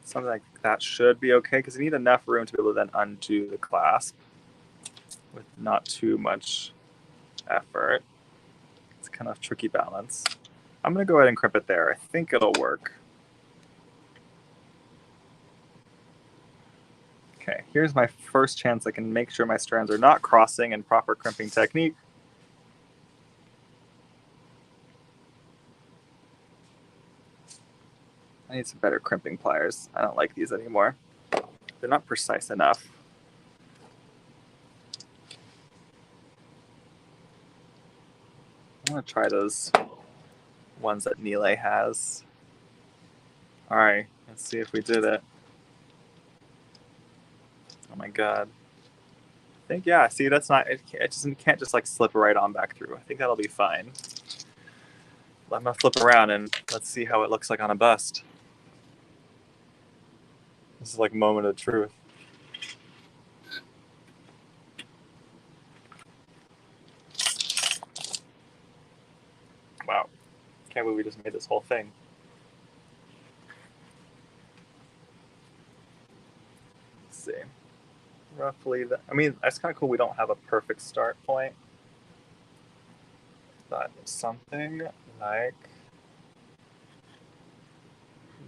Something like that should be okay because you need enough room to be able to then undo the clasp with not too much effort. It's kind of tricky balance. I'm going to go ahead and crimp it there. I think it'll work. Okay, here's my first chance I can make sure my strands are not crossing in proper crimping technique. I need some better crimping pliers. I don't like these anymore. They're not precise enough. I'm going to try those ones that Nile has. All right, let's see if we did it. Oh my God. I think, yeah, see, that's not, it can't just like slip right on back through. I think that'll be fine. I'm going to flip around and let's see how it looks like on a bust. This is like moment of truth. Wow. Can't believe we just made this whole thing. Let's see. Roughly, I mean, that's kind of cool. We don't have a perfect start point. But something like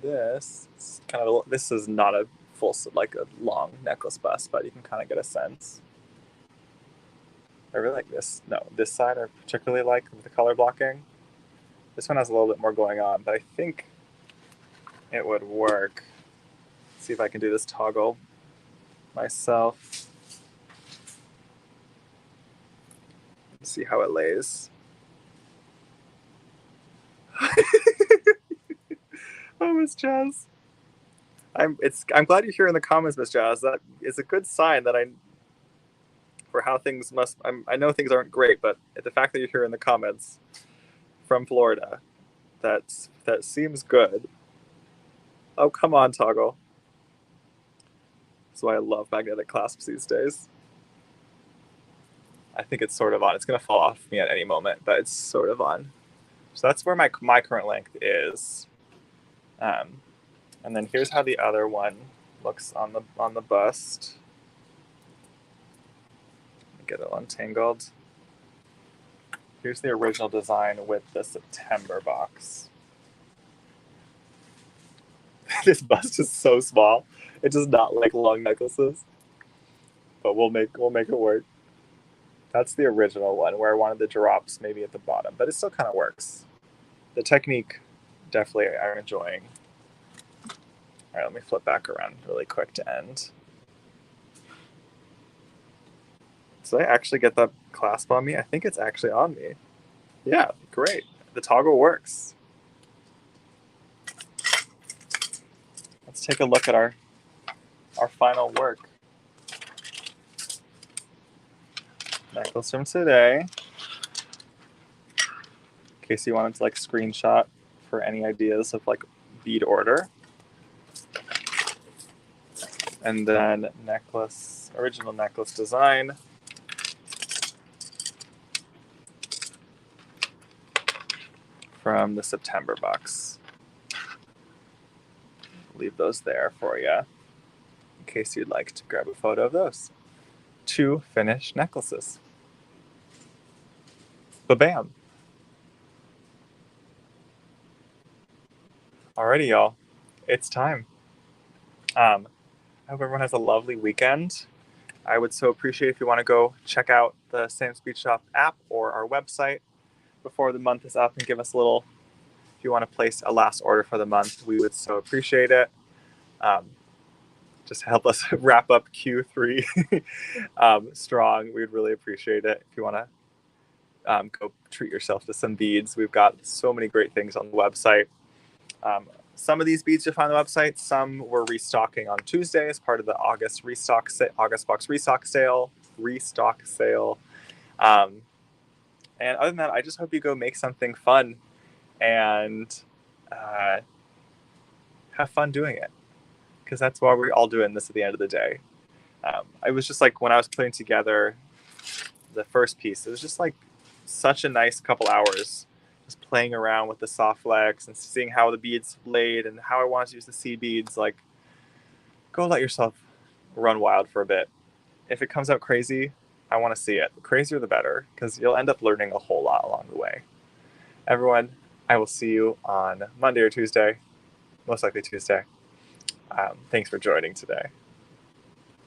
this. It's kind of, this is not a full, like a long necklace bust, but you can kind of get a sense. I really like this. No, this side I particularly like with the color blocking. This one has a little bit more going on, but I think it would work. Let's see if I can do this toggle myself. Let's see how it lays. Oh, Miss Jazz. I'm glad you're here in the comments, Miss Jazz. That is a good sign that for how things must. I know things aren't great, but the fact that you're here in the comments from Florida, that seems good. Oh, come on, toggle. That's why I love magnetic clasps these days. I think it's sort of on. It's going to fall off me at any moment, but it's sort of on. So that's where my current length is. And then here's how the other one looks on the bust. Get it untangled. Here's the original design with the September box. This bust is so small. It does not like long necklaces. But we'll make it work. That's the original one where I wanted the drops maybe at the bottom, but it still kind of works. The technique, definitely I'm enjoying. All right, let me flip back around really quick to end. Did I actually get that clasp on me? I think it's actually on me. Yeah, great. The toggle works. Let's take a look at our final work. Necklace from today. In case you wanted to like screenshot for any ideas of like bead order. And then necklace, original necklace design. From the September box. Leave those there for you in case you'd like to grab a photo of those. 2 finished necklaces. Ba-bam. Alrighty, y'all. It's time. I hope everyone has a lovely weekend. I would so appreciate if you want to go check out the Sam's Bead Shop app or our website before the month is up and give us a little, if you want to place a last order for the month, we would so appreciate it. Just help us wrap up Q3 strong. We'd really appreciate it. If you want to go treat yourself to some beads, we've got so many great things on the website. Some of these beads you'll find on the website. Some we're restocking on Tuesday as part of the August box restock sale. And other than that, I just hope you go make something fun and have fun doing it, because that's why we're all doing this at the end of the day. I was just like, when I was putting together the first piece, it was just like such a nice couple hours just playing around with the soft flex and seeing how the beads laid and how I wanted to use the seed beads. Like, go let yourself run wild for a bit. If it comes out crazy, I want to see it. The crazier the better, because you'll end up learning a whole lot along the way. Everyone, I will see you on Monday or Tuesday, most likely Tuesday. Thanks for joining today.